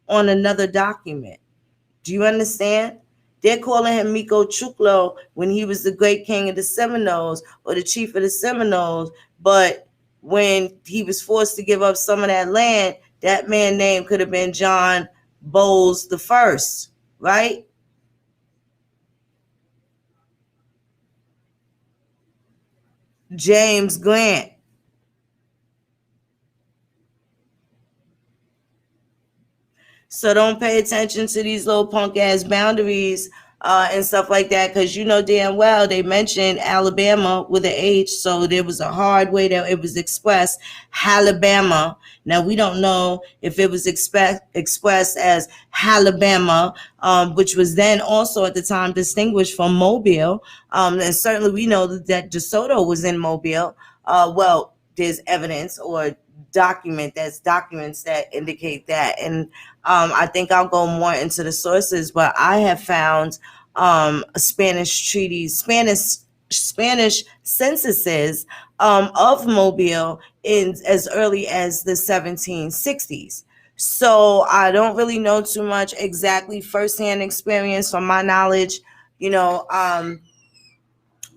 [SPEAKER 1] on another document. Do you understand? They're calling him Miko Chuklo when he was the great king of the Seminoles or the chief of the Seminoles. But when he was forced to give up some of that land, that man's name could have been John Bowles the First, right? James Grant. So don't pay attention to these little punk ass boundaries and stuff like that, because you know damn well they mentioned Alabama with an H, so there was a hard way that it was expressed, Alabama. Now we don't know if it was expressed as Alabama, which was then also at the time distinguished from Mobile, and certainly we know that DeSoto was in Mobile. Well, there's evidence or documents that indicate that, and I think I'll go more into the sources, but I have found Spanish treaties, Spanish censuses of Mobile in as early as the 1760s. So I don't really know too much exactly firsthand experience from my knowledge,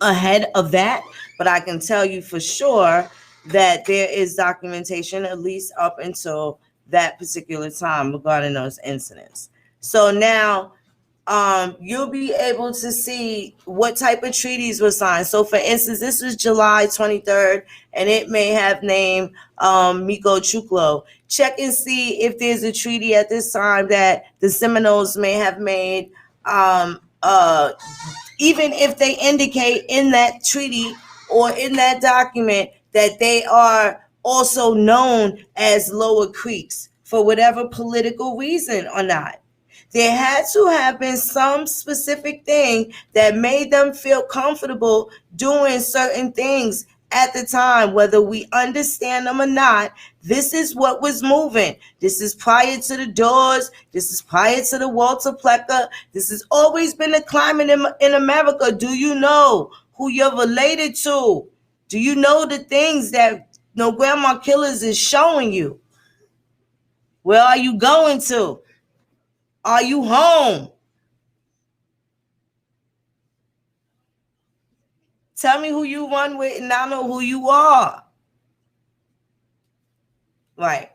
[SPEAKER 1] ahead of that, but I can tell you for sure that there is documentation at least up until that particular time regarding those incidents. So now you'll be able to see what type of treaties were signed. So for instance, this was July 23rd, and it may have named Miko Chuklo. Check and see if there's a treaty at this time that the Seminoles may have made, even if they indicate in that treaty or in that document that they are also known as Lower Creeks for whatever political reason or not. There had to have been some specific thing that made them feel comfortable doing certain things at the time, whether we understand them or not. This is what was moving. This is prior to the Doors. This is prior to the Walter Plecker. This has always been the climate in America. Do you know who you're related to? Do you know the things that No Grandma Killers is showing you? Where are you going to? Are you home? Tell me who you run with and I know who you are. Right.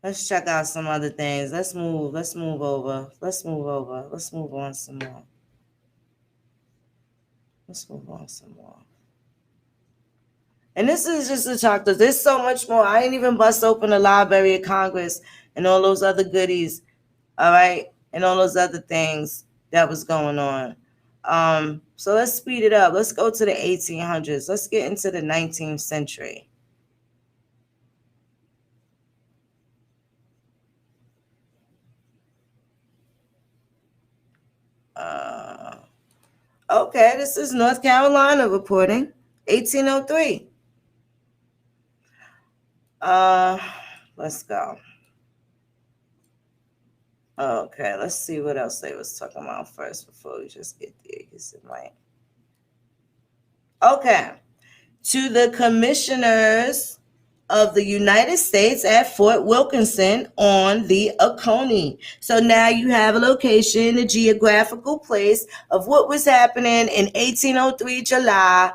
[SPEAKER 1] Let's check out some other things. Let's move over. Let's move on some more. And this is just the chapter. There's so much more. I ain't even bust open the Library of Congress and all those other goodies. All right. And all those other things that was going on. So let's speed it up. Let's go to the 1800s. Let's get into the 19th century. Okay, this is North Carolina reporting, 1803. Let's go. Okay, let's see what else they was talking about first before we just get there, because it might. Okay, to the commissioners of the United States at Fort Wilkinson on the Oconee. So now you have a location, a geographical place of what was happening in 1803 July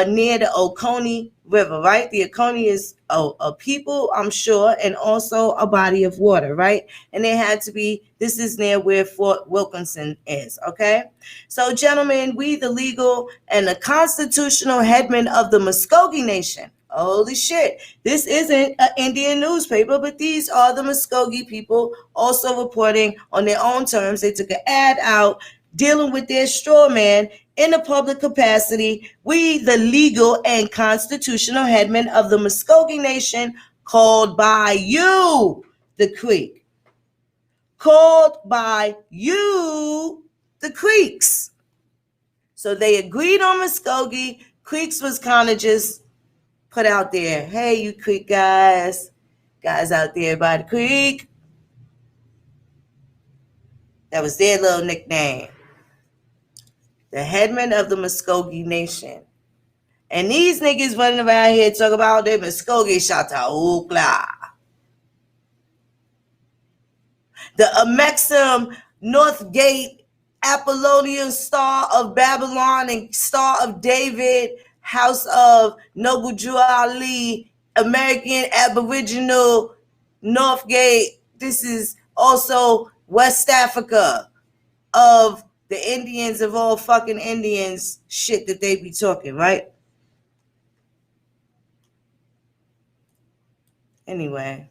[SPEAKER 1] near the Oconee River, right? The Oconee is a people, I'm sure, and also a body of water, right? And there had to be, this is near where Fort Wilkinson is, okay? So, gentlemen, we, the legal and the constitutional headmen of the Muskogee Nation. Holy shit. This isn't an Indian newspaper, but these are the Muskogee people also reporting on their own terms. They took an ad out dealing with their straw man in a public capacity. We, the legal and constitutional headmen of the Muskogee Nation, called by you, the Creek. Called by you, the Creeks. So they agreed on Muskogee. Creeks was kind of just put out there, hey, you Creek guys out there by the creek. That was their little nickname. The headmen of the Muskogee Nation. And these niggas running around here talking about their Muskogee Chautauqua. The Amexim, Northgate, Apollonian Star of Babylon and Star of David, House of Noble Drew Ali, American Aboriginal, Northgate. This is also West Africa of the Indians of all fucking Indians shit that they be talking, right? Anyway.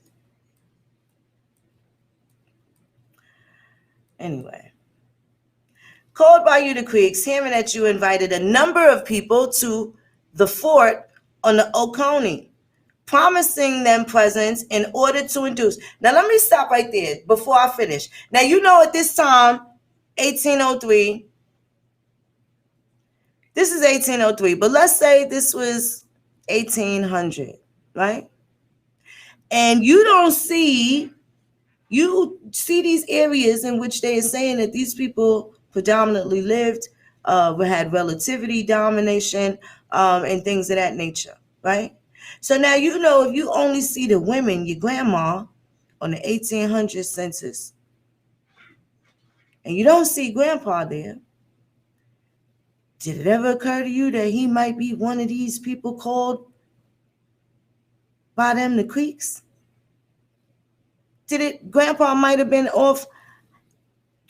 [SPEAKER 1] Called by you, the Creeks, hearing that you invited a number of people to the fort on the Oconee, promising them presents in order to induce. Now, let me stop right there before I finish. Now, you know at this time, 1803, this is 1803, but let's say this was 1800, right? And you see these areas in which they are saying that these people predominantly lived, had relativity domination, and things of that nature, right? So now you know if you only see the women, your grandma, on the 1800 census, and you don't see grandpa there, did it ever occur to you that he might be one of these people called by them the Creeks? Grandpa might have been off.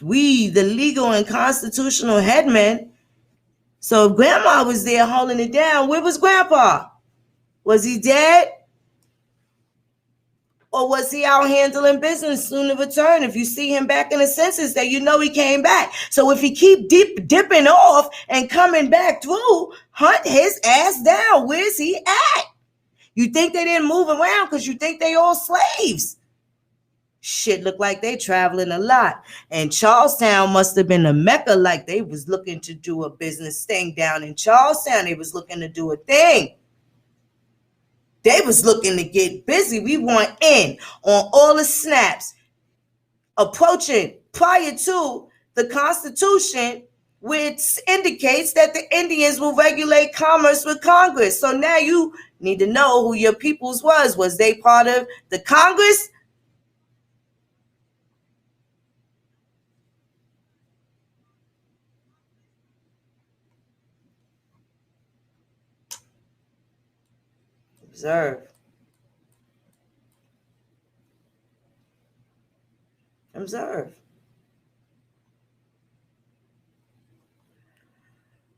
[SPEAKER 1] We, the legal and constitutional headmen. So if grandma was there holding it down, where was grandpa? Was he dead? Or was he out handling business soon to return? If you see him back in the census, that you know he came back. So if he keep dipping off and coming back through, hunt his ass down. Where's he at? You think they didn't move around because you think they all slaves. Shit looked like they traveling a lot. And Charlestown must have been a mecca, like they was looking to do a business thing down in Charlestown. They was looking to do a thing. They was looking to get busy. We want in on all the snaps approaching prior to the Constitution, which indicates that the Indians will regulate commerce with Congress. So now you need to know who your peoples was. Was they part of the Congress? Observe. Observe.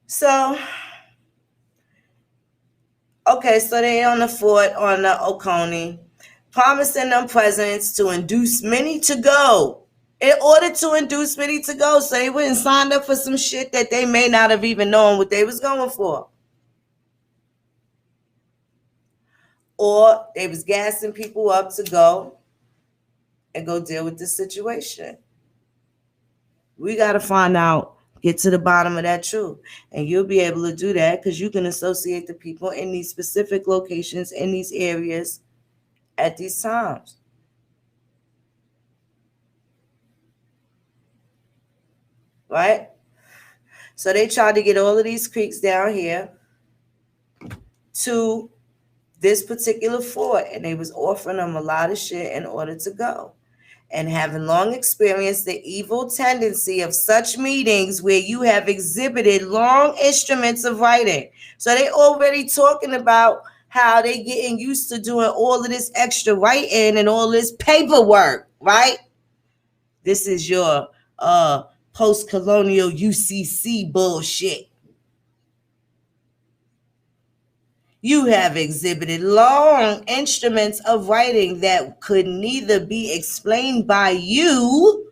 [SPEAKER 1] So, okay, so they on the fort on the Oconee, promising them presents to induce many to go. In order to induce many to go, so they wouldn't sign up for some shit that they may not have even known what they was going for. Or they was gassing people up to go and go deal with the situation. We got to find out, get to the bottom of that truth. And you'll be able to do that because you can associate the people in these specific locations, in these areas at these times. Right? So they tried to get all of these creeks down here to this particular fort, and they was offering them a lot of shit in order to go. And having long experienced the evil tendency of such meetings where you have exhibited long instruments of writing. So they already talking about how they getting used to doing all of this extra writing and all this paperwork, right? This is your post-colonial UCC bullshit. You have exhibited long instruments of writing that could neither be explained by you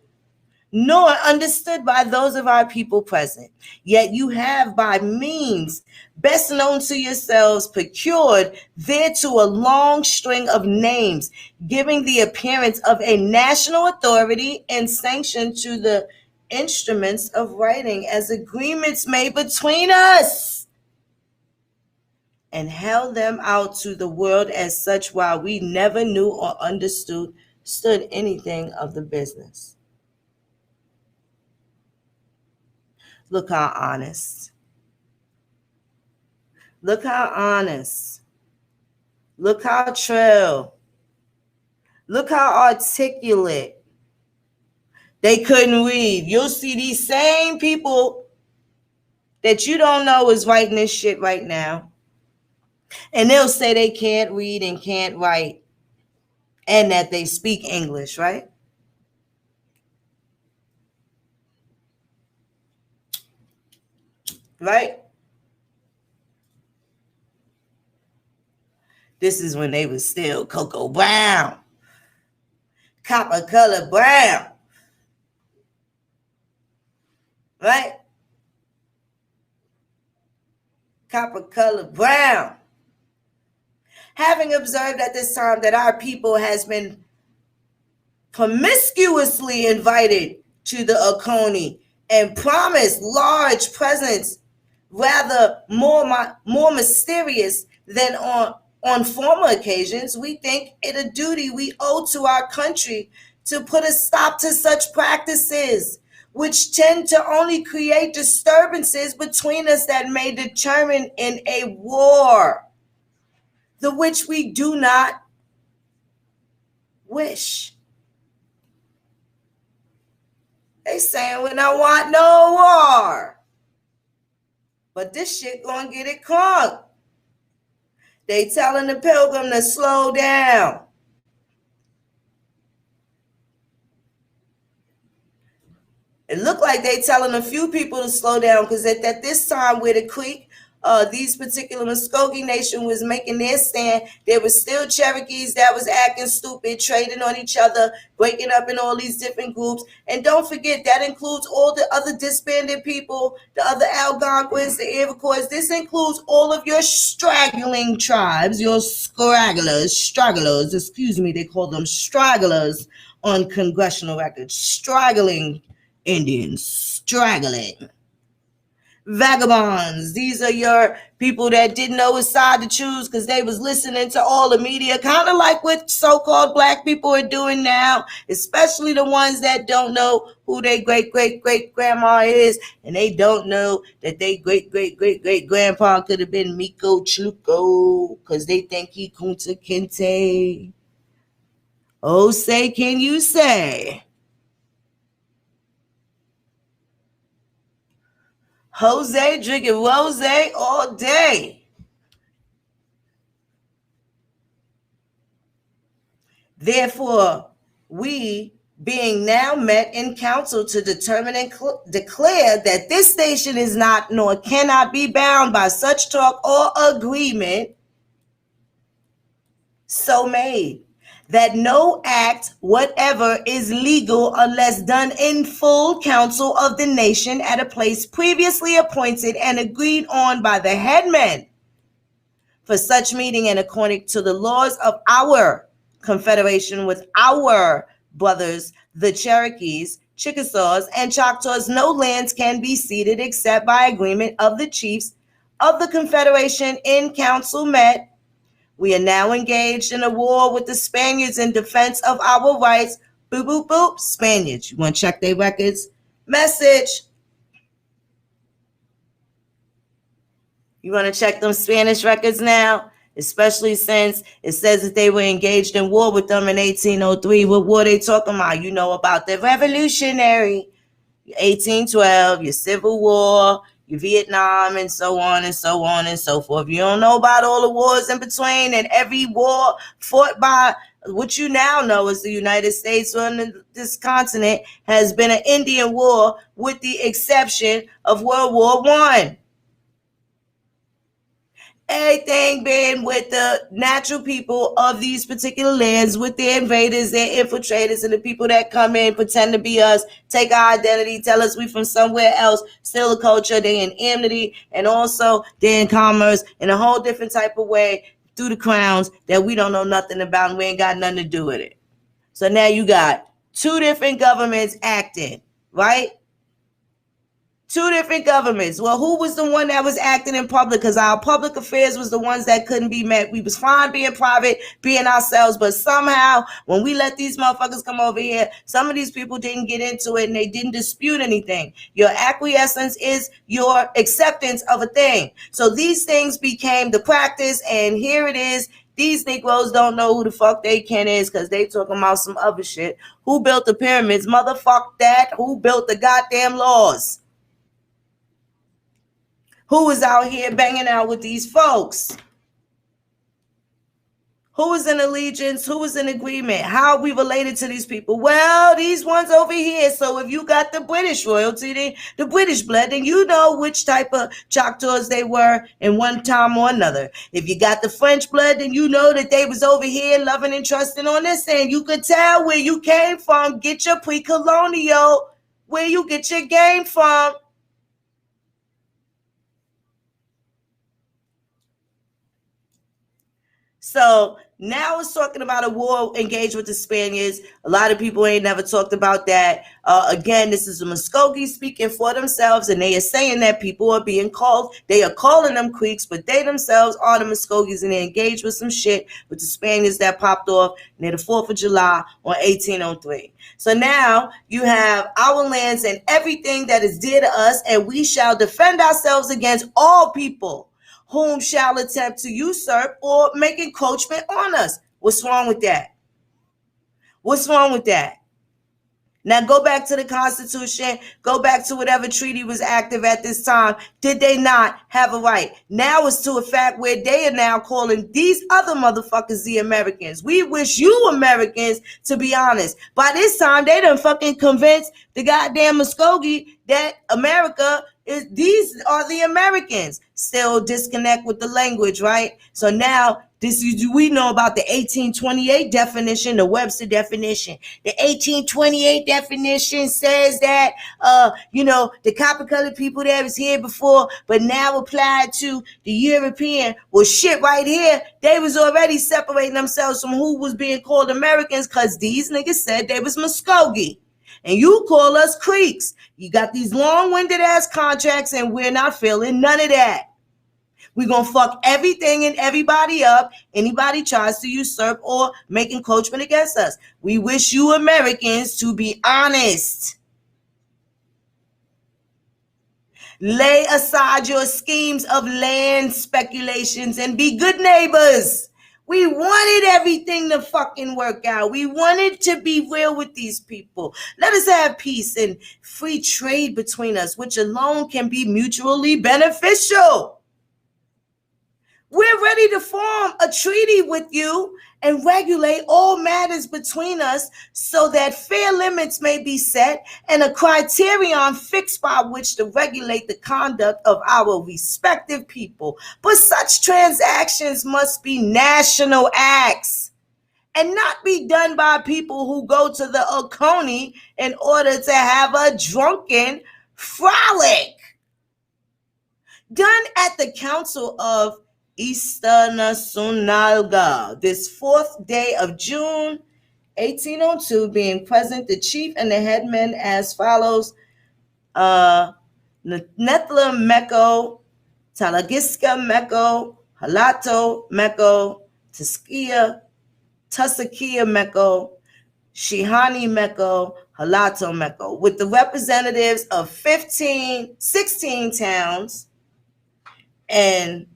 [SPEAKER 1] nor understood by those of our people present. Yet you have by means best known to yourselves procured thereto a long string of names, giving the appearance of a national authority and sanction to the instruments of writing as agreements made between us, and held them out to the world as such, while we never knew or understood anything of the business. Look how honest. Look how honest. Look how true. Look how articulate. They couldn't read. You'll see these same people that you don't know is writing this shit right now. And they'll say they can't read and can't write and that they speak English, right? Right? This is when they was still cocoa brown, copper color brown, right? Copper color brown. Having observed at this time that our people has been promiscuously invited to the Oconee and promised large presents, rather more mysterious than on former occasions, we think it a duty we owe to our country to put a stop to such practices, which tend to only create disturbances between us that may determine in a war, the which we do not wish. They saying we don't want no war, but this shit gonna get it crunk. They telling the pilgrim to slow down. It looked like they telling a few people to slow down, because at this time where the Creek, these particular Muskogee Nation was making their stand, there was still Cherokees that was acting stupid, trading on each other, breaking up in all these different groups. And don't forget, that includes all the other disbanded people, the other Algonquins, the Iroquois. This includes all of your straggling tribes, your stragglers, they call them stragglers on congressional records. Straggling Indians, straggling. Vagabonds, these are your people that didn't know which side to choose because they was listening to all the media, kind of like what so-called black people are doing now, especially the ones that don't know who their great-great-great-grandma is, and they don't know that they great-great-great-great-grandpa could have been Miko Chluko because they think he Kunta Kinte. Oh, say, can you say? Jose drinking rose all day. Therefore, we, being now met in council to determine and declare that this station is not nor cannot be bound by such talk or agreement so made, that no act whatever is legal unless done in full council of the nation at a place previously appointed and agreed on by the headmen for such meeting and according to the laws of our confederation with our brothers, the Cherokees, Chickasaws, and Choctaws, no lands can be ceded except by agreement of the chiefs of the confederation in council met. We are now engaged in a war with the Spaniards in defense of our rights. Boop, boop, boop. Spaniards. You want to check their records? Message. You want to check them Spanish records now? Especially since it says that they were engaged in war with them in 1803. What war they talking about? You know about the Revolutionary, 1812, your Civil War, your Vietnam, and so on and so on and so forth. You don't know about all the wars in between, and every war fought by what you now know as the United States on this continent has been an Indian war, with the exception of World War I. Everything been with the natural people of these particular lands, with their invaders, their infiltrators, and the people that come in, pretend to be us, take our identity, tell us we from somewhere else, steal the culture. They in amity, and also they in commerce in a whole different type of way through the crowns that we don't know nothing about, and we ain't got nothing to do with it. So now you got two different governments acting, right? Two different governments. Well, who was the one that was acting in public? Because our public affairs was the ones that couldn't be met. We was fine being private, being ourselves, but somehow when we let these motherfuckers come over here, some of these people didn't get into it and they didn't dispute anything. Your acquiescence is your acceptance of a thing. So these things became the practice, and here it is. These Negroes don't know who the fuck they can is because they talking about some other shit. Who built the pyramids? Motherfuck that. Who built the goddamn laws? Who is out here banging out with these folks? Who is in allegiance? Who is in agreement? How are we related to these people? Well, these ones over here. So if you got the British royalty, the British blood, then you know which type of Choctaws they were in one time or another. If you got the French blood, then you know that they was over here loving and trusting on this end. You could tell where you came from. Get your pre-colonial, where you get your game from. So now it's talking about a war engaged with the Spaniards. A lot of people ain't never talked about that. Again, this is the Muskogee speaking for themselves, and they are saying that people are being called. They are calling them Creeks, but they themselves are the Muskogees, and they engaged with some shit with the Spaniards that popped off near the 4th of July on 1803. So now you have our lands and everything that is dear to us, and we shall defend ourselves against all people whom shall attempt to usurp or make encroachment on us. What's wrong with that? What's wrong with that? Now go back to the Constitution, go back to whatever treaty was active at this time. Did they not have a right? Now it's to a fact where they are now calling these other motherfuckers the Americans. We wish you Americans to be honest. By this time, they done fucking convinced the goddamn Muskogee that America These are the Americans. Still disconnect with the language, right? So now we know about the 1828 definition, the Webster definition. The 1828 definition says that the copper colored people that was here before, but now applied to the European. Well, shit, right here, they was already separating themselves from who was being called Americans, because these niggas said they was Muskogee. And you call us Creeks. You got these long-winded ass contracts, and we're not feeling none of that. We're going to fuck everything and everybody up. Anybody tries to usurp or make encroachment against us. We wish you Americans to be honest. Lay aside your schemes of land speculations and be good neighbors. We wanted everything to fucking work out. We wanted to be real with these people. Let us have peace and free trade between us, which alone can be mutually beneficial. We're ready to form a treaty with you and regulate all matters between us so that fair limits may be set and a criterion fixed by which to regulate the conduct of our respective people. But such transactions must be national acts and not be done by people who go to the Oconee in order to have a drunken frolic. Done at the Council of Istannasunalga, this 4th day of June, 1802, being present the chief and the headmen as follows: Nethla Meko, Talagiska Meko, Halato Meko, Tusakia Meko, Shihani Meko, Halato Meko, with the representatives of 16 towns and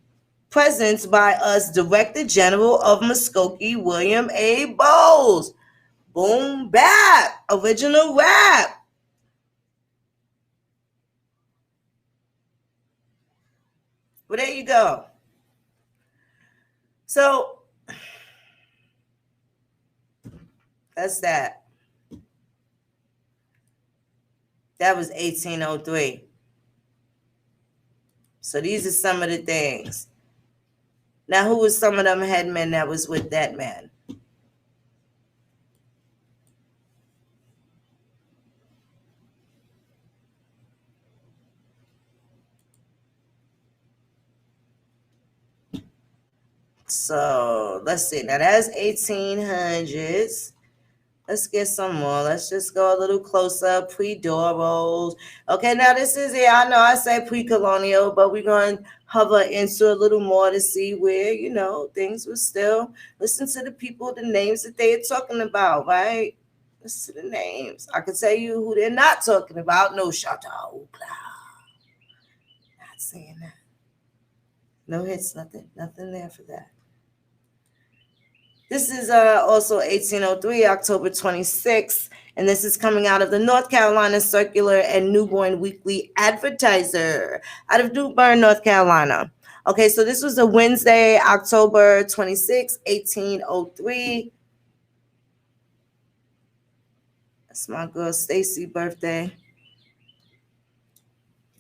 [SPEAKER 1] presence by us, Director General of Muskogee, William A. Bowles. Boom, bap, original rap. Well, there you go. So that's that. That was 1803. So these are some of the things. Now, who was some of them headmen that was with that man? So let's see. Now that's 1800s. Let's get some more. Let's just go a little closer. Pre-Doros. Okay, now this is it. I know I say pre-colonial, but we're going to hover into a little more to see where, things were still. Listen to the people, the names that they're talking about, right? Listen to the names. I can tell you who they're not talking about. No, Choctaw. Not saying that. No hits, nothing there for that. This is also 1803, October 26th, and this is coming out of the North Carolina Circular and New Bern Weekly Advertiser out of New Bern, North Carolina. Okay, so this was a Wednesday, October 26, 1803. That's my girl Stacy's birthday.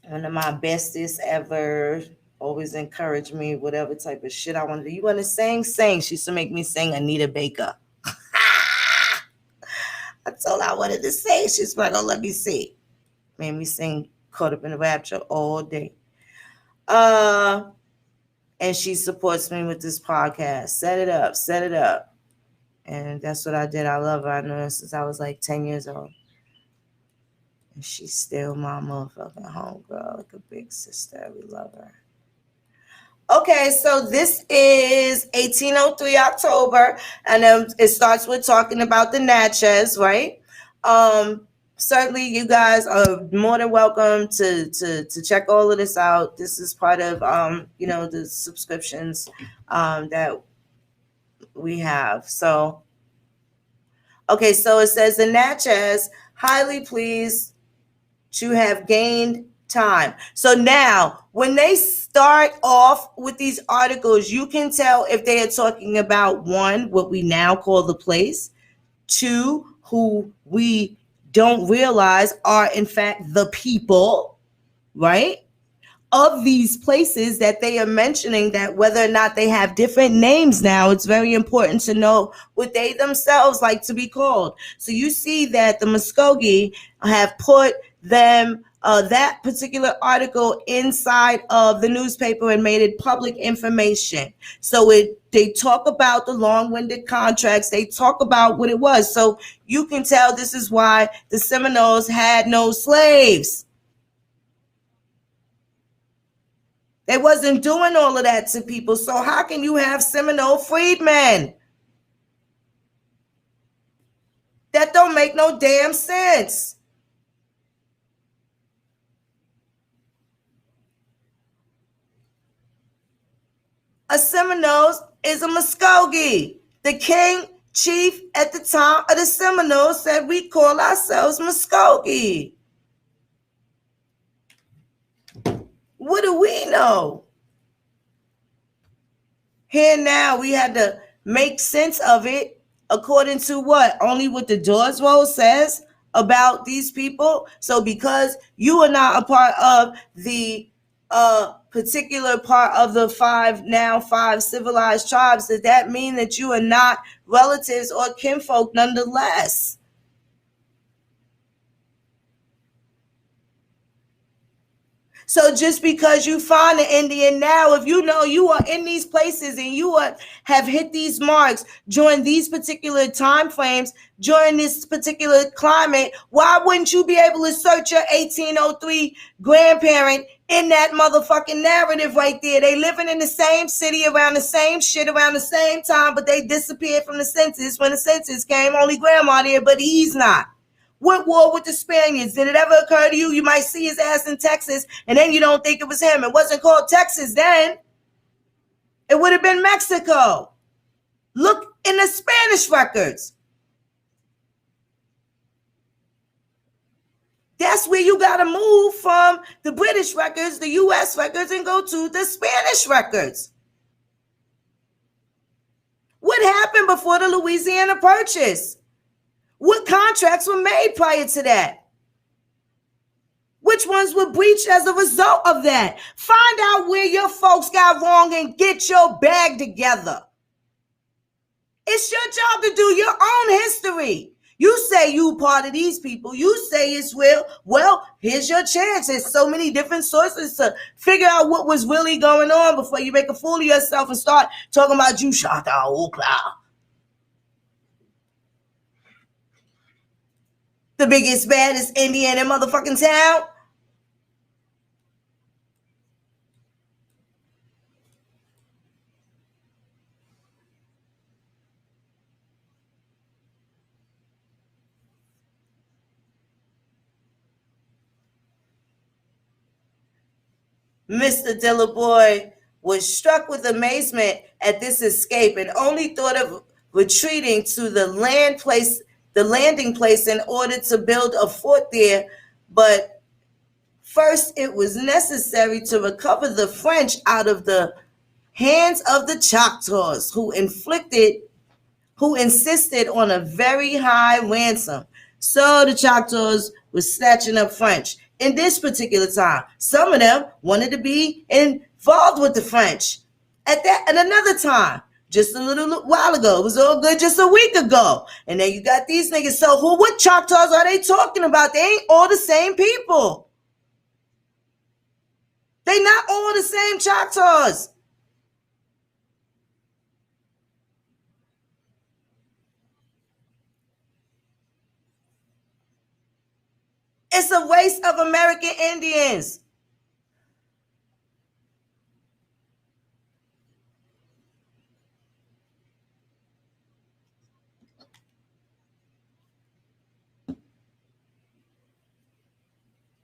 [SPEAKER 1] One of my bestest ever. Always encourage me, whatever type of shit I want to do. You want to sing? Sing. She used to make me sing Anita Baker. I told her I wanted to sing. She's like, oh, let me see. Made me sing Caught Up in the Rapture all day. And she supports me with this podcast. Set it up. And that's what I did. I love her. I know her since I was like 10 years old. And she's still my motherfucking homegirl, like a big sister. We love her. Okay, so this is 1803 October, and it starts with talking about the Natchez, right? Certainly, you guys are more than welcome to check all of this out. This is part of the subscriptions that we have. So, okay, so it says the Natchez highly pleased to have gained time. So now, when they start off with these articles, you can tell if they are talking about, one, what we now call the place, two, who we don't realize are in fact the people, right? Of these places that they are mentioning, that whether or not they have different names now, it's very important to know what they themselves like to be called. So you see that the Muskogee have put them that particular article inside of the newspaper and made it public information. So they talk about the long-winded contracts, they talk about what it was. So you can tell this is why the Seminoles had no slaves. They wasn't doing all of that to people. So how can you have Seminole freedmen? That don't make no damn sense. A Seminoles is a Muskogee. The king chief at the time of the Seminoles said we call ourselves Muskogee. What do we know? Here now we had to make sense of it according to what? Only what the George Roll says about these people. So because you are not a part of the particular part of the five civilized tribes, does that mean that you are not relatives or kinfolk nonetheless? So just because you find an Indian now, if you know you are in these places and you have hit these marks during these particular time frames, during this particular climate, why wouldn't you be able to search your 1803 grandparent in that motherfucking narrative right there? They living in the same city around the same shit around the same time, but they disappeared from the census. When the census came, only grandma there, but he's not. What war with the Spaniards? Did it ever occur to you? You might see his ass in Texas, and then you don't think it was him. It wasn't called Texas then. It would have been Mexico. Look in the Spanish records. That's where you got to move from the British records, the U.S. records, and go to the Spanish records. What happened before the Louisiana Purchase? What contracts were made prior to that? Which ones were breached as a result of that? Find out where your folks got wrong and get your bag together. It's your job to do your own history. You say you part of these people. You say it's real. Well, here's your chance. There's so many different sources to figure out what was really going on before you make a fool of yourself and start talking about you shot the whole cloud. The biggest, baddest Indian in motherfucking town. Mr. Dillaboy was struck with amazement at this escape and only thought of retreating to the landing place in order to build a fort there. But first, it was necessary to recover the French out of the hands of the Choctaws, who insisted on a very high ransom. So the Choctaws were snatching up French. In this particular time, some of them wanted to be involved with the French. At another time, just a little while ago, it was all good just a week ago. And then you got these niggas. So what Choctaws are they talking about? They ain't all the same people. They not all the same Choctaws. It's a race of American Indians.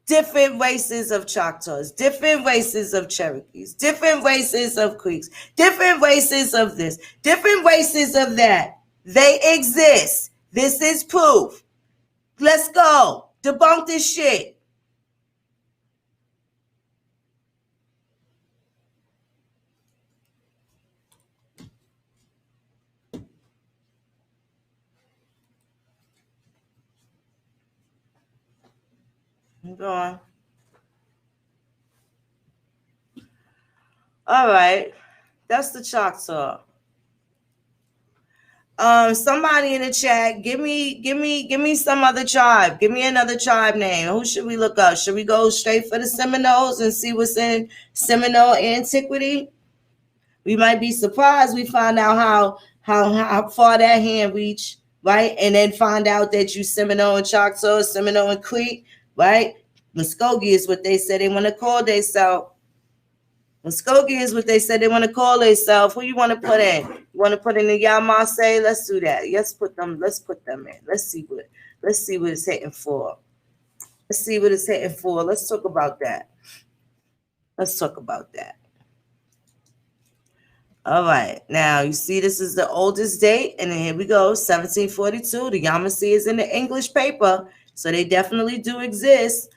[SPEAKER 1] Different races of Choctaws, different races of Cherokees, different races of Creeks, different races of this, different races of that. They exist. This is proof. Let's go. Debunk this shit. Go on. All right. That's the Choctaw. Somebody in the chat, give me some other tribe. Give me another tribe name. Who should we look up? Should we go straight for the Seminoles and see what's in Seminole Antiquity? We might be surprised. We find out how far that hand reach, right? And then find out that you Seminole and Choctaw, Seminole and Creek, right? Muskogee is what they said they want to call themselves. Muskogee is what they said they want to call themselves. Who you want to put in? You want to put in the Yamase? Let's do that. Let's put them in. Let's see what it's hitting for. Let's see what it's hitting for. Let's talk about that. All right. Now, you see this is the oldest date, and then here we go, 1742. The Yamasee is in the English paper, so they definitely do exist.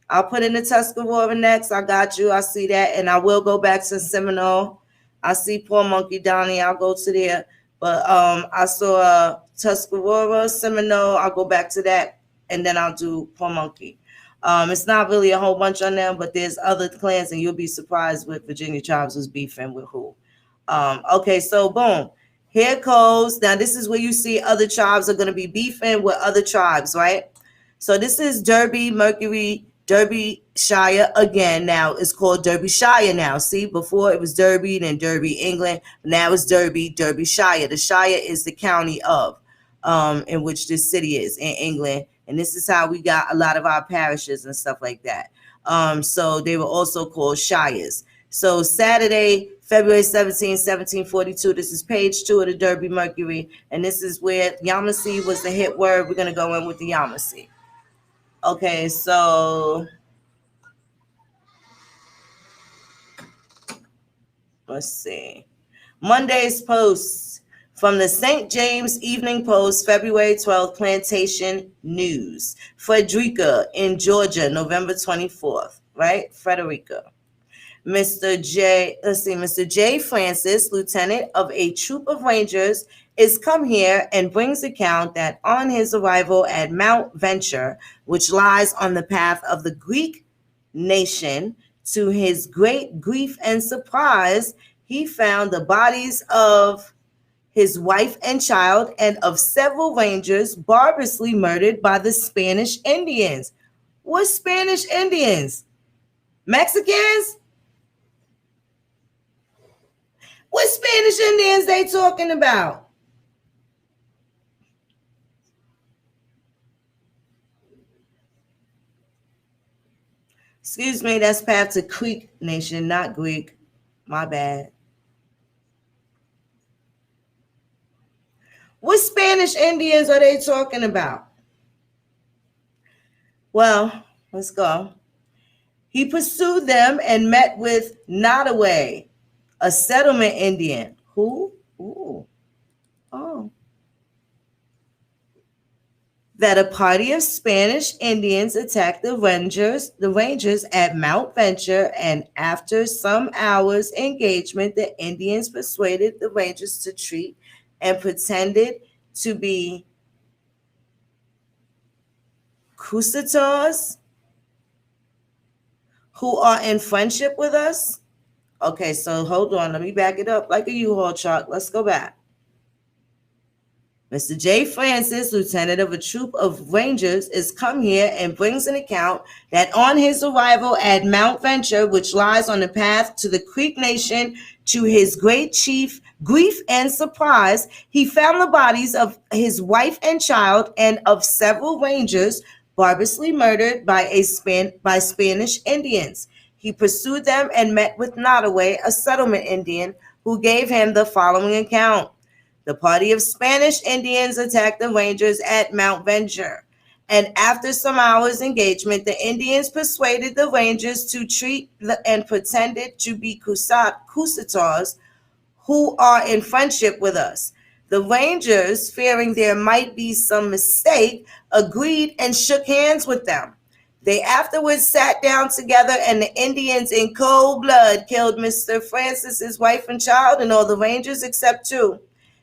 [SPEAKER 1] I'll put in the Tuscarora next. I got you. I see that, and I will go back to Seminole. I see Poor Monkey Donnie. I'll go to there. But I saw Tuscarora, Seminole. I'll go back to that, and then I'll do Poor Monkey. It's not really a whole bunch on them, but there's other clans, and you'll be surprised what Virginia tribes was beefing with who. Okay, so boom. Here goes. Now, this is where you see other tribes are going to be beefing with other tribes, right? So this is Derbyshire again. Now it's called Derbyshire now. See, before it was Derby, then Derby, England. Now it's Derbyshire. The Shire is the county of in which this city is in England. And this is how we got a lot of our parishes and stuff like that. So they were also called shires. So Saturday, February 17, 1742, this is page 2 of the Derby Mercury. And this is where Yamasee was the hit word. We're going to go in with the Yamasee. Okay, so let's see. Monday's posts from the St. James Evening Post, February 12th, Plantation News. Frederica in Georgia, November 24th, right? Frederica. Mr. J. Francis, lieutenant of a troop of Rangers, is come here and brings account that on his arrival at Mount Venture, which lies on the path of the Greek nation, to his great grief and surprise, he found the bodies of his wife and child and of several Rangers barbarously murdered by the Spanish Indians. What Spanish Indians? Mexicans? What Spanish Indians they talking about? Excuse me, that's path to Creek Nation, not Greek. My bad. What Spanish Indians are they talking about? Well, let's go. He pursued them and met with Nottaway, a settlement Indian. Who? Ooh. Oh. That a party of Spanish Indians attacked the Rangers at Mount Venture, and after some hours' engagement, the Indians persuaded the Rangers to treat and pretended to be Cusators who are in friendship with us. Okay, so hold on. Let me back it up like a U-Haul truck. Let's go back. Mr. J. Francis, lieutenant of a troop of Rangers, is come here and brings an account that on his arrival at Mount Venture, which lies on the path to the Creek Nation, to his great chief grief and surprise, he found the bodies of his wife and child and of several Rangers barbarously murdered by Spanish Indians. He pursued them and met with Nottaway, a settlement Indian, who gave him the following account. The party of Spanish Indians attacked the Rangers at Mount Venture, and after some hours' engagement, the Indians persuaded the Rangers to treat and pretended to be Cusators who are in friendship with us. The Rangers, fearing there might be some mistake, agreed and shook hands with them. They afterwards sat down together, and the Indians in cold blood killed Mr. Francis's wife and child and all the Rangers except two.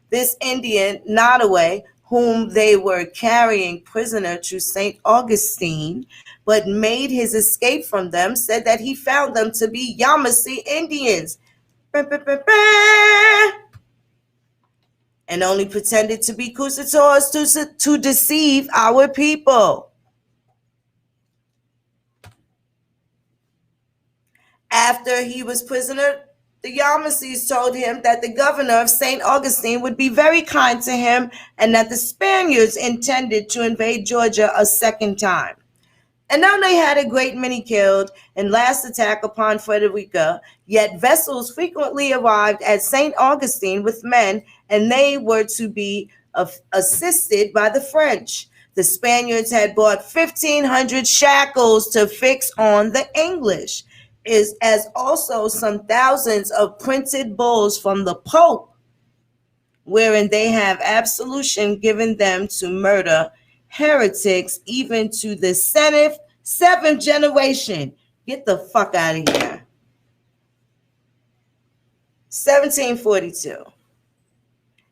[SPEAKER 1] This Indian, Nottaway, whom they were carrying prisoner to St. Augustine, but made his escape from them, said that he found them to be Yamasee Indians. And only pretended to be Cusators to deceive our people. After he was prisoner, the Yamasees told him that the governor of St. Augustine would be very kind to him and that the Spaniards intended to invade Georgia a second time. And now they had a great many killed in last attack upon Frederica, yet vessels frequently arrived at St. Augustine with men, and they were to be assisted by the French. The Spaniards had bought 1,500 shackles to fix on the English, as also some thousands of printed bulls from the Pope, wherein they have absolution given them to murder heretics even to the seventh generation. Get the fuck out of here. 1742.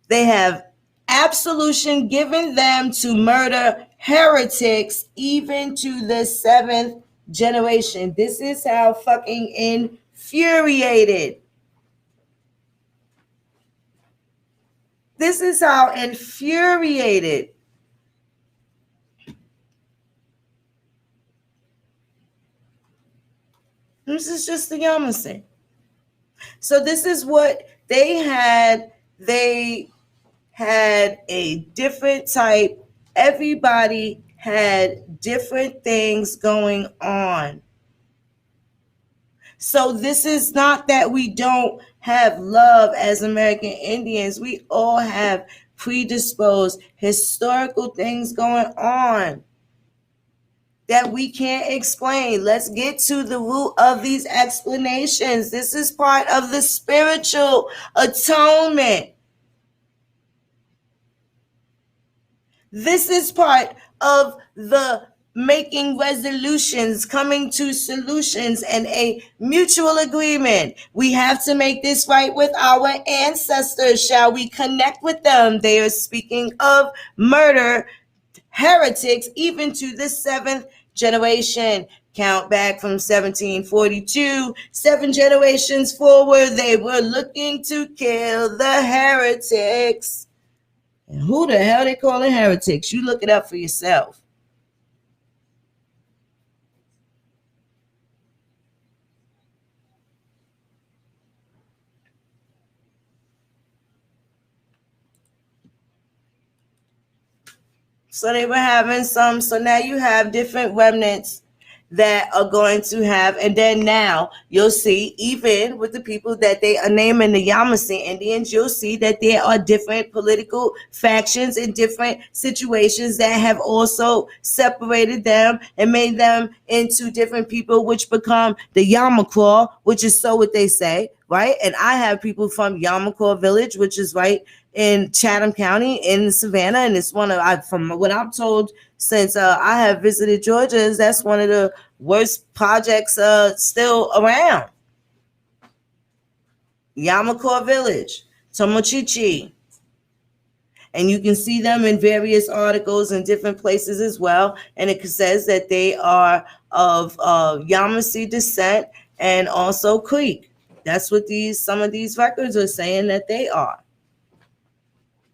[SPEAKER 1] They have absolution given them to murder heretics even to the seventh generation. This is how fucking infuriated. This is how infuriated. This is just the Yamasee. So this is what they had. They had a different type. Everybody had different things going on. So this is not that we don't have love as American Indians. We all have predisposed historical things going on that we can't explain. Let's get to the root of these explanations. This is part of the spiritual atonement. This is part of the making resolutions, coming to solutions, and a mutual agreement. We have to make this right with our ancestors. Shall we connect with them? They are speaking of murder heretics even to the seventh generation. Count back from 1742, 7 generations forward, they were looking to kill the heretics. And who the hell they calling heretics? You look it up for yourself. So they were having some. So now you have different remnants that are going to have, and then now you'll see, even with the people that they are naming the Yamasee Indians, you'll see that there are different political factions in different situations that have also separated them and made them into different people, which become the Yamacraw, which is so what they say, right? And I have people from Yamacraw Village, which is right in Chatham County in Savannah, and it's one of, from what I'm told, since I have visited Georgia, that's one of the worst projects still around. Yamacraw Village, Tomochichi. And you can see them in various articles in different places as well. And it says that they are of Yamasee descent and also Creek. That's what some of these records are saying that they are.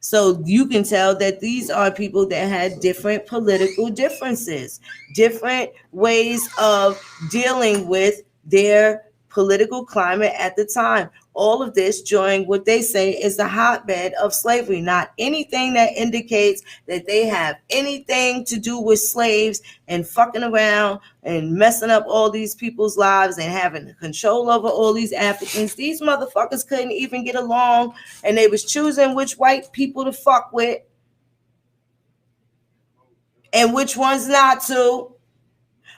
[SPEAKER 1] So you can tell that these are people that had different political differences, different ways of dealing with their political climate at the time. All of this during what they say is the hotbed of slavery, not anything that indicates that they have anything to do with slaves and fucking around and messing up all these people's lives and having control over all these Africans. These motherfuckers couldn't even get along, and they was choosing which white people to fuck with and which ones not to,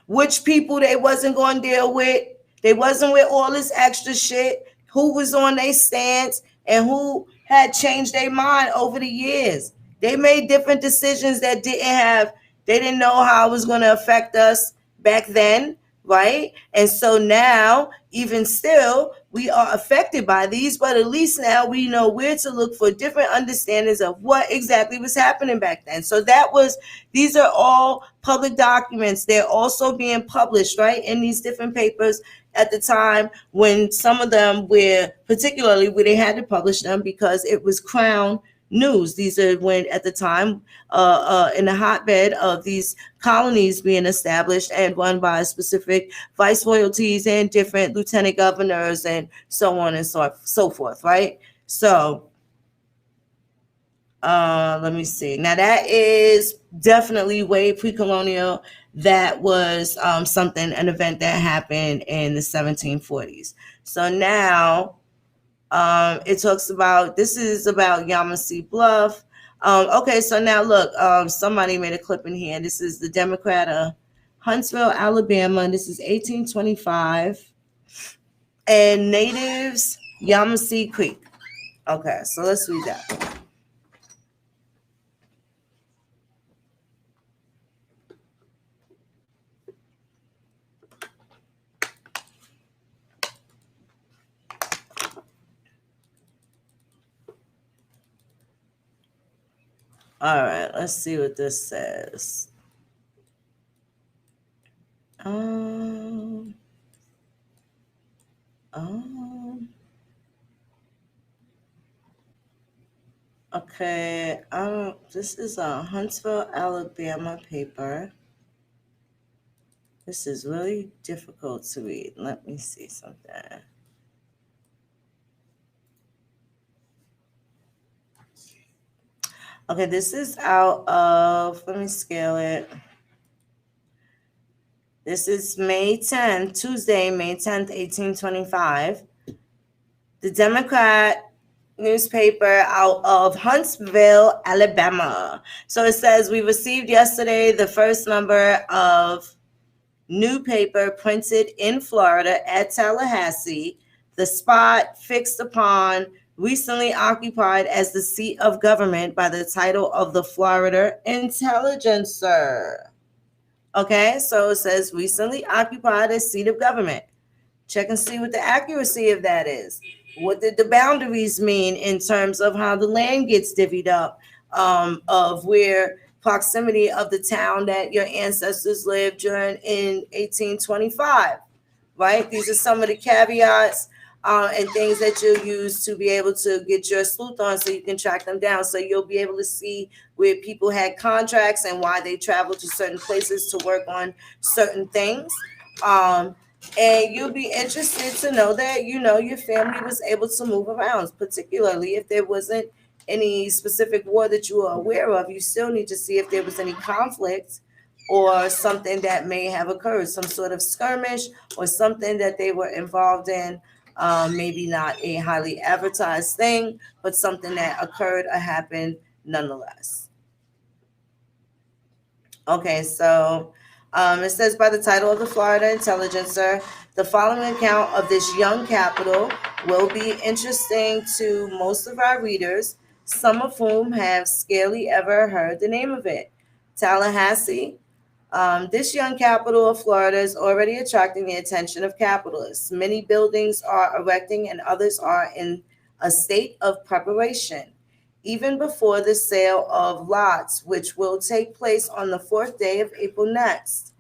[SPEAKER 1] which people they wasn't going to deal with. They wasn't with all this extra shit, who was on their stance and who had changed their mind over the years. They made different decisions that they didn't know how it was going to affect us back then, right? And so now, even still, we are affected by these, but at least now we know where to look for different understandings of what exactly was happening back then. So these are all public documents. They're also being published, right, in these different papers at the time, when some of them were particularly where they had to publish them because it was crown news. These are when at the time in the hotbed of these colonies being established and run by specific viceroyalties and different lieutenant governors and so on and so forth, right? So let me see. Now that is definitely way pre-colonial. That was an event that happened in the 1740s. So now it talks about, this is about Yamasee Bluff. Okay, so now look, somebody made a clip in here. This is the Democrat of Huntsville, Alabama, and this is 1825. And natives, Yamasee Creek. Okay, so let's read that. All right, let's see what this says. Um, okay, this is a Huntsville, Alabama paper. This is really difficult to read. Let me see something. Okay, this is out of, let me scale it. This is May 10th, Tuesday, May 10th, 1825. The Democrat newspaper out of Huntsville, Alabama. So it says, we received yesterday the first number of new paper printed in Florida at Tallahassee, the spot fixed upon recently occupied as the seat of government by the title of the Florida Intelligencer. Okay, so it says recently occupied as seat of government. Check and see what the accuracy of that is. What did the boundaries mean in terms of how the land gets divvied up, of where proximity of the town that your ancestors lived during in 1825, right? These are some of the caveats and things that you'll use to be able to get your sleuth on so you can track them down. So you'll be able to see where people had contracts and why they traveled to certain places to work on certain things. And you'll be interested to know that, your family was able to move around, particularly if there wasn't any specific war that you are aware of. You still need to see if there was any conflict or something that may have occurred, some sort of skirmish or something that they were involved in. Maybe not a highly advertised thing, but something that occurred or happened nonetheless. Okay, so it says, by the title of the Florida Intelligencer, the following account of this young capital will be interesting to most of our readers, some of whom have scarcely ever heard the name of it. Tallahassee. This young capital of Florida is already attracting the attention of capitalists. Many buildings are erecting and others are in a state of preparation, even before the sale of lots, which will take place on the 4th day of April next.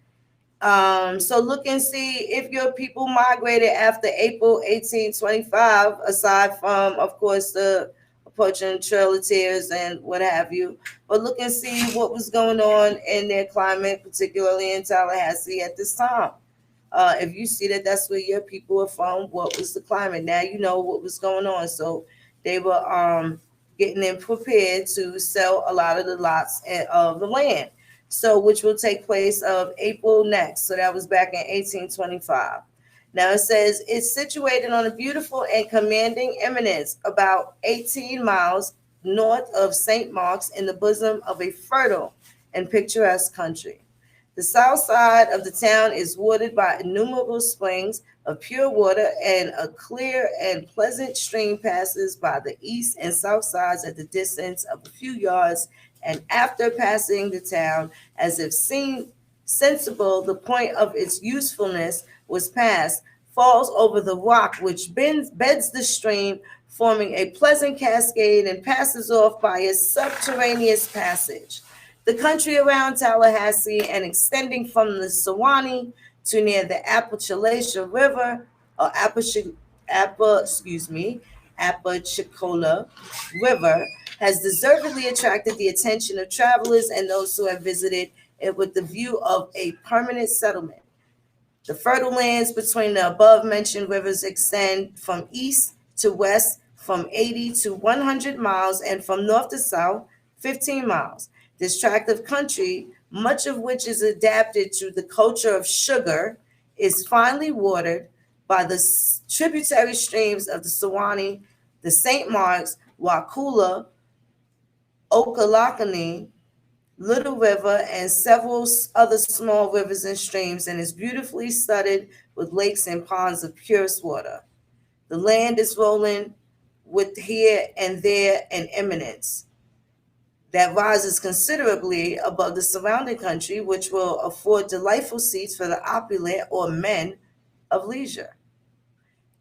[SPEAKER 1] So look and see if your people migrated after April 1825, aside from, of course, the approaching Trail of Tears and what have you. But look and see what was going on in their climate, particularly in Tallahassee at this time. If you see that that's where your people are from, what was the climate? Now you know what was going on. So they were getting them prepared to sell a lot of the lots of the land. So which will take place of April next. So that was back in 1825. Now it says it's situated on a beautiful and commanding eminence about 18 miles north of St. Mark's in the bosom of a fertile and picturesque country. The south side of the town is watered by innumerable springs of pure water, and a clear and pleasant stream passes by the east and south sides at the distance of a few yards, and after passing the town, as if seen sensible the point of its usefulness was past, falls over the rock which beds the stream, forming a pleasant cascade, and passes off by a subterraneous passage. The country around Tallahassee and extending from the Sewanee to near the Appalachian River, or Apalachicola River, has deservedly attracted the attention of travelers and those who have visited it with the view of a permanent settlement. The fertile lands between the above mentioned rivers extend from east to west from 80 to 100 miles and from north to south 15 miles. This tract of country, much of which is adapted to the culture of sugar, is finely watered by the tributary streams of the Sewanee, the St. Marks, Waukulla, Okalakani, Little River, and several other small rivers and streams, and is beautifully studded with lakes and ponds of purest water. The land is rolling with here and there an eminence that rises considerably above the surrounding country, which will afford delightful seats for the opulent or men of leisure.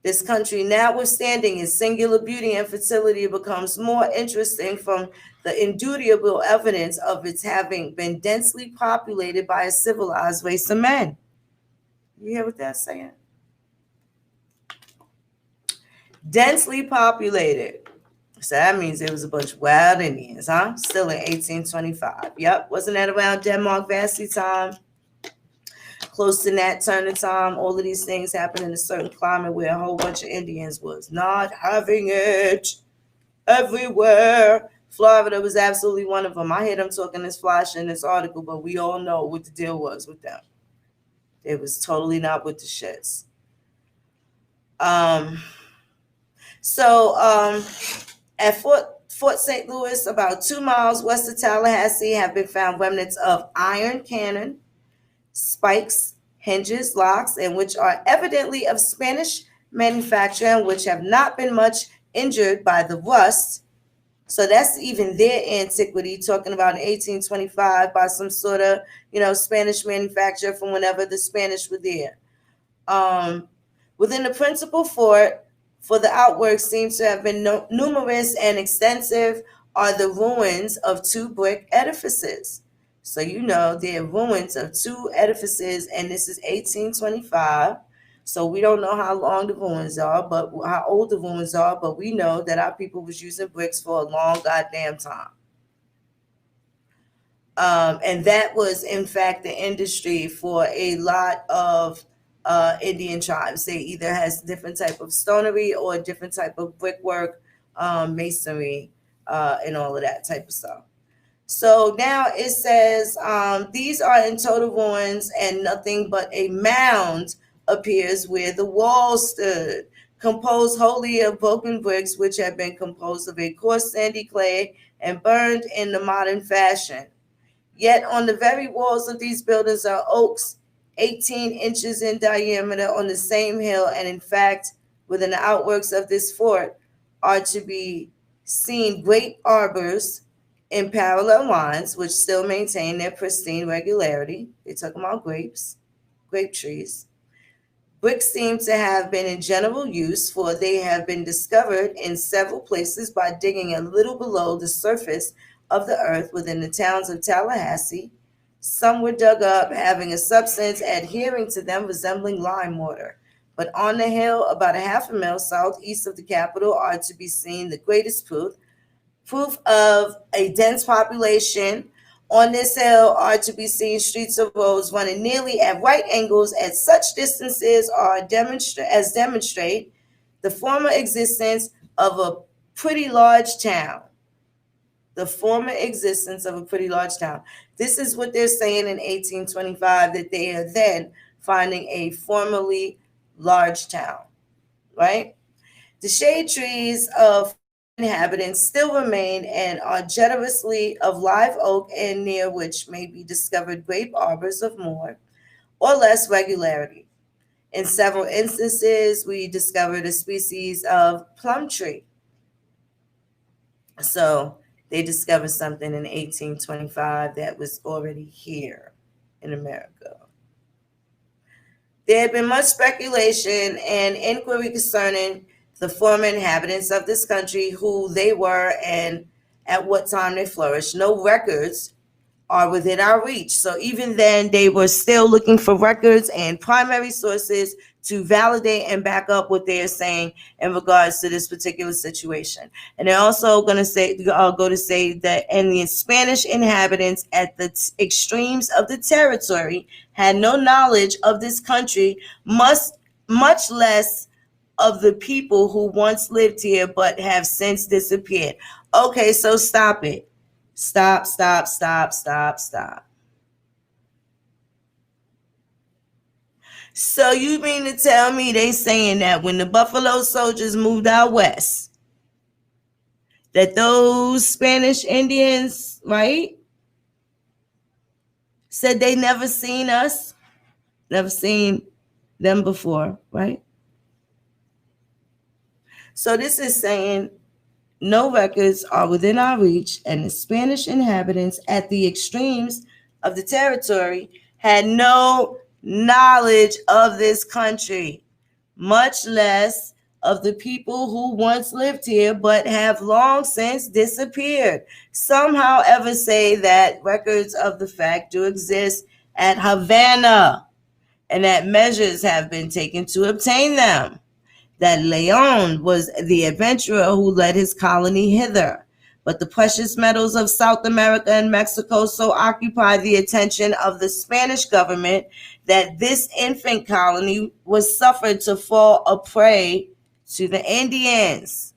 [SPEAKER 1] This country, notwithstanding its singular beauty and fertility, becomes more interesting from the indubitable evidence of its having been densely populated by a civilized race of men. You hear what that's saying? Densely populated. So that means it was a bunch of wild Indians, huh? Still in 1825. Yep. Wasn't that around Denmark Vesey time? Close to Nat Turner time. All of these things happened in a certain climate where a whole bunch of Indians was not having it everywhere. Florida was absolutely one of them. I hear them talking this flash in this article, but we all know what the deal was with them. It was totally not with the shits. At Fort St. Louis, about 2 miles west of Tallahassee, have been found remnants of iron cannon, spikes, hinges, locks, and which are evidently of Spanish manufacture and which have not been much injured by the rust. So that's even their antiquity, talking about in 1825 by some sort of, Spanish manufacturer from whenever the Spanish were there. Within the principal fort, for the outworks seems to have been numerous and extensive, are the ruins of 2 brick edifices. So there are ruins of 2 edifices, and this is 1825. So we don't know how long the ruins are, but how old the ruins are, but we know that our people was using bricks for a long goddamn time. And that was, in fact, the industry for a lot of Indian tribes. They either has different type of stonery or different type of brickwork, masonry, and all of that type of stuff. So now it says these are in total ruins, and nothing but a mound appears where the wall stood, composed wholly of broken bricks, which have been composed of a coarse sandy clay and burned in the modern fashion. Yet on the very walls of these buildings are oaks 18 inches in diameter on the same hill, and in fact, within the outworks of this fort are to be seen grape arbors in parallel lines, which still maintain their pristine regularity. They're talking about grapes, grape trees. Bricks seem to have been in general use, for they have been discovered in several places by digging a little below the surface of the earth within the towns of Tallahassee. Some were dug up, having a substance adhering to them resembling lime mortar. But on the hill, about a half a mile southeast of the capital, are to be seen the greatest proof of a dense population. On this hill are to be seen streets of roads running nearly at right angles at such distances as demonstrate the former existence of a pretty large town. The former existence of a pretty large town. This is what they're saying in 1825, that they are then finding a formerly large town, right? The shade trees of inhabitants still remain and are generously of live oak, and near which may be discovered grape arbors of more or less regularity. In several instances, we discovered a species of plum tree. So they discovered something in 1825 that was already here in America. There had been much speculation and inquiry concerning the former inhabitants of this country, who they were and at what time they flourished. No records are within our reach. So even then, they were still looking for records and primary sources to validate and back up what they are saying in regards to this particular situation. And they're also going to say, go to say that, and the Spanish inhabitants at the extremes of the territory had no knowledge of this country, much less of the people who once lived here but have since disappeared. Okay, so stop it. Stop. So you mean to tell me they saying that when the Buffalo Soldiers moved out west, that those Spanish Indians, right, said they never seen us, never seen them before, right? So this is saying no records are within our reach, and the Spanish inhabitants at the extremes of the territory had no knowledge of this country, much less of the people who once lived here but have long since disappeared. Some, however, say that records of the fact do exist at Havana and that measures have been taken to obtain them. That Leon was the adventurer who led his colony hither. But the precious metals of South America and Mexico so occupied the attention of the Spanish government that this infant colony was suffered to fall a prey to the Indians.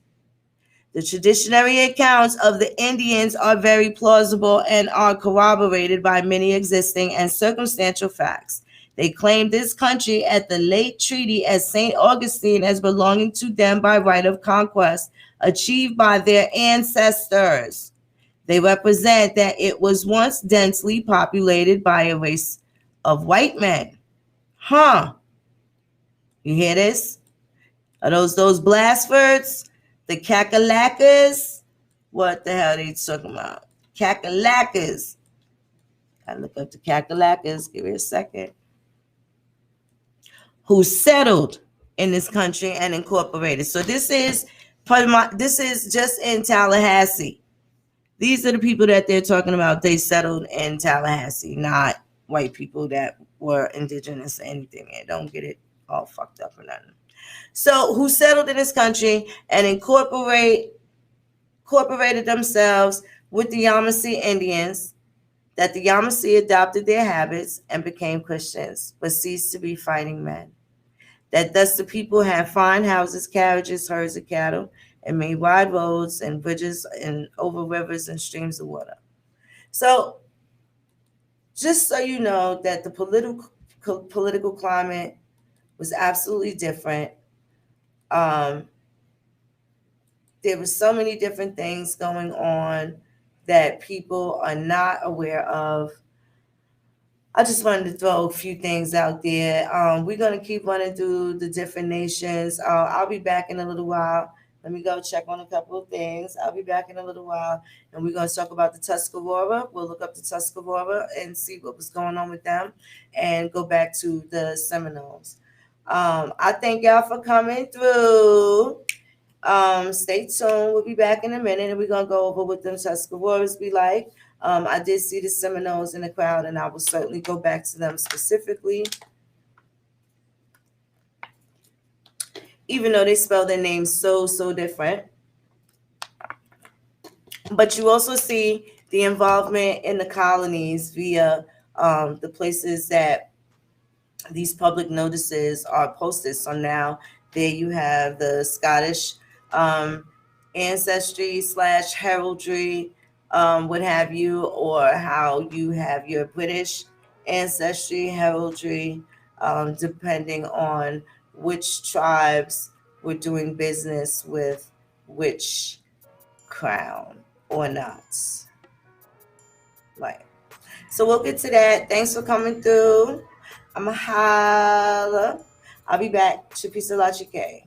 [SPEAKER 1] The traditionary accounts of the Indians are very plausible and are corroborated by many existing and circumstantial facts. They claimed this country at the late treaty at St. Augustine as belonging to them by right of conquest, achieved by their ancestors. They represent that it was once densely populated by a race of white men. Huh? You hear this? Are those Blasfords? The Kakalackas? What the hell are they talking about? Kakalackas. I look up the Kakalackas. Give me a second. Who settled in this country and incorporated. So this is just in Tallahassee. These are the people that they're talking about. They settled in Tallahassee, not white people that were indigenous or anything. And don't get it all fucked up or nothing. So who settled in this country and incorporated themselves with the Yamasee Indians, that the Yamasee adopted their habits and became Christians, but ceased to be fighting men. That thus the people had fine houses, carriages, herds of cattle, and made wide roads and bridges and over rivers and streams of water. So just so you know that the political climate was absolutely different. There were so many different things going on that people are not aware of. I just wanted to throw a few things out there. We're going to keep running through the different nations. I'll be back in a little while. Let me go check on a couple of things. I'll be back in a little while, and we're going to talk about the Tuscarora. We'll look up the Tuscarora and see what was going on with them and go back to the Seminoles. I thank y'all for coming through. Stay tuned. We'll be back in a minute, and we're going to go over what them Tuscaroras be like. I did see the Seminoles in the crowd, and I will certainly go back to them specifically, even though they spell their names so different. But you also see the involvement in the colonies via the places that these public notices are posted. So now there you have the Scottish ancestry / heraldry, what have you, or how you have your British ancestry, heraldry, depending on which tribes were doing business with which crown or not. Right. So we'll get to that. Thanks for coming through. I'm a holla. I'll be back. Chipisa La Chique.